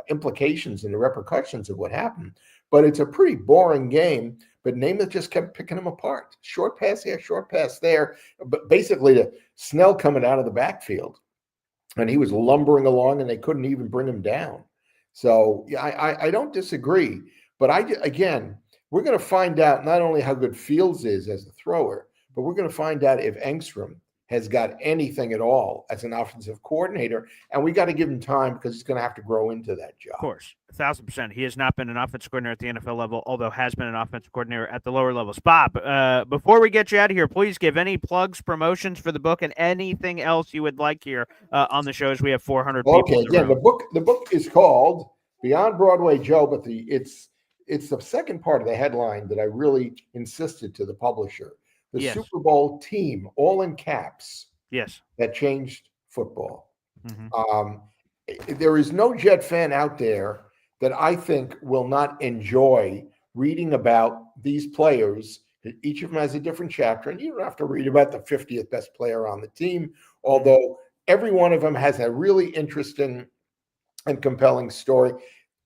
implications and the repercussions of what happened. But it's a pretty boring game. But Namath just kept picking them apart. Short pass here, short pass there. But basically, the Snell coming out of the backfield, and he was lumbering along, and they couldn't even bring him down. So I don't disagree. But we're going to find out not only how good Fields is as a thrower, but we're going to find out if Engstrom has got anything at all as an offensive coordinator. And we got to give him time, because he's going to have to grow into that job. Of course, 1,000%. He has not been an offensive coordinator at the NFL level, although has been an offensive coordinator at the lower levels. Bob, before we get you out of here, please give any plugs, promotions for the book, and anything else you would like here on the show, as we have 400 people. Okay, again, the book is called Beyond Broadway Joe, but it's the second part of the headline that I really insisted to the publisher. The Super Bowl team, all in caps. Yes. That changed football. There is no Jet fan out there that I think will not enjoy reading about these players. Each of them has a different chapter, and you don't have to read about the 50th best player on the team, although every one of them has a really interesting and compelling story.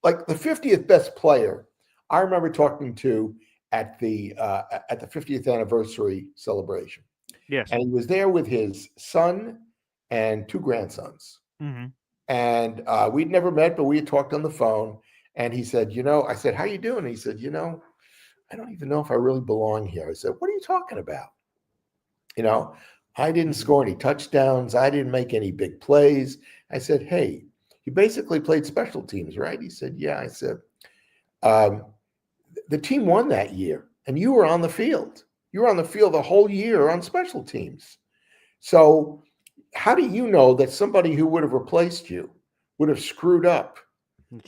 Like the 50th best player, I remember talking to at the 50th anniversary celebration. Yes. And he was there with his son and 2 grandsons. And we'd never met, but we had talked on the phone. And he said, I said, how you doing? And he said, I don't even know if I really belong here. I said, what are you talking about? I didn't score any touchdowns. I didn't make any big plays. I said, hey, you basically played special teams, right? He said, yeah. I said, the team won that year, and you were on the field. You were on the field the whole year on special teams. So how do you know that somebody who would have replaced you would have screwed up,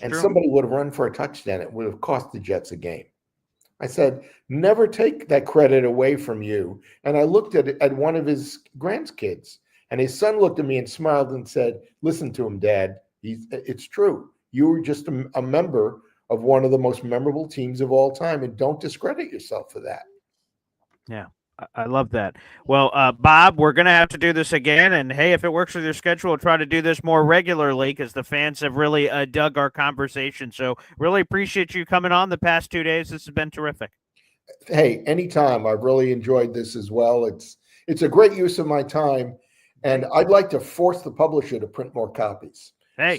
and somebody would have run for a touchdown? It would have cost the Jets a game. I said, never take that credit away from you. And I looked at one of his grandkids, and his son looked at me and smiled and said, listen to him, Dad. It's true. You were just a member of one of the most memorable teams of all time, and don't discredit yourself for that. Yeah. I love that. Well, Bob, we're going to have to do this again. And hey, if it works with your schedule, we'll try to do this more regularly because the fans have really dug our conversation. So really appreciate you coming on the past 2 days. This has been terrific. Hey, anytime. I've really enjoyed this as well. It's a great use of my time. And I'd like to force the publisher to print more copies. Hey,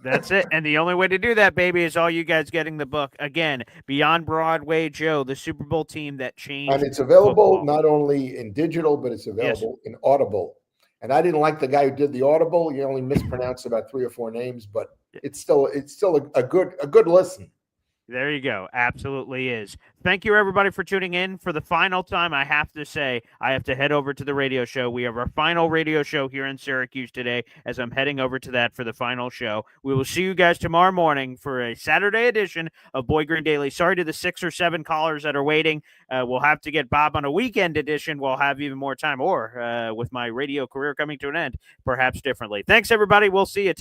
that's it. And the only way to do that, baby, is all you guys getting the book. Again, Beyond Broadway Joe, the Super Bowl team that changed. And it's available not only in digital, but it's available in Audible. And I didn't like the guy who did the Audible. He only mispronounced about 3 or 4 names, but it's still a good listen. There you go. Absolutely is. Thank you, everybody, for tuning in. For the final time, I have to say, I have to head over to the radio show. We have our final radio show here in Syracuse today as I'm heading over to that for the final show. We will see you guys tomorrow morning for a Saturday edition of Boy Green Daily. Sorry to the 6 or 7 callers that are waiting. We'll have to get Bob on a weekend edition. We'll have even more time, or with my radio career coming to an end, perhaps differently. Thanks, everybody. We'll see you.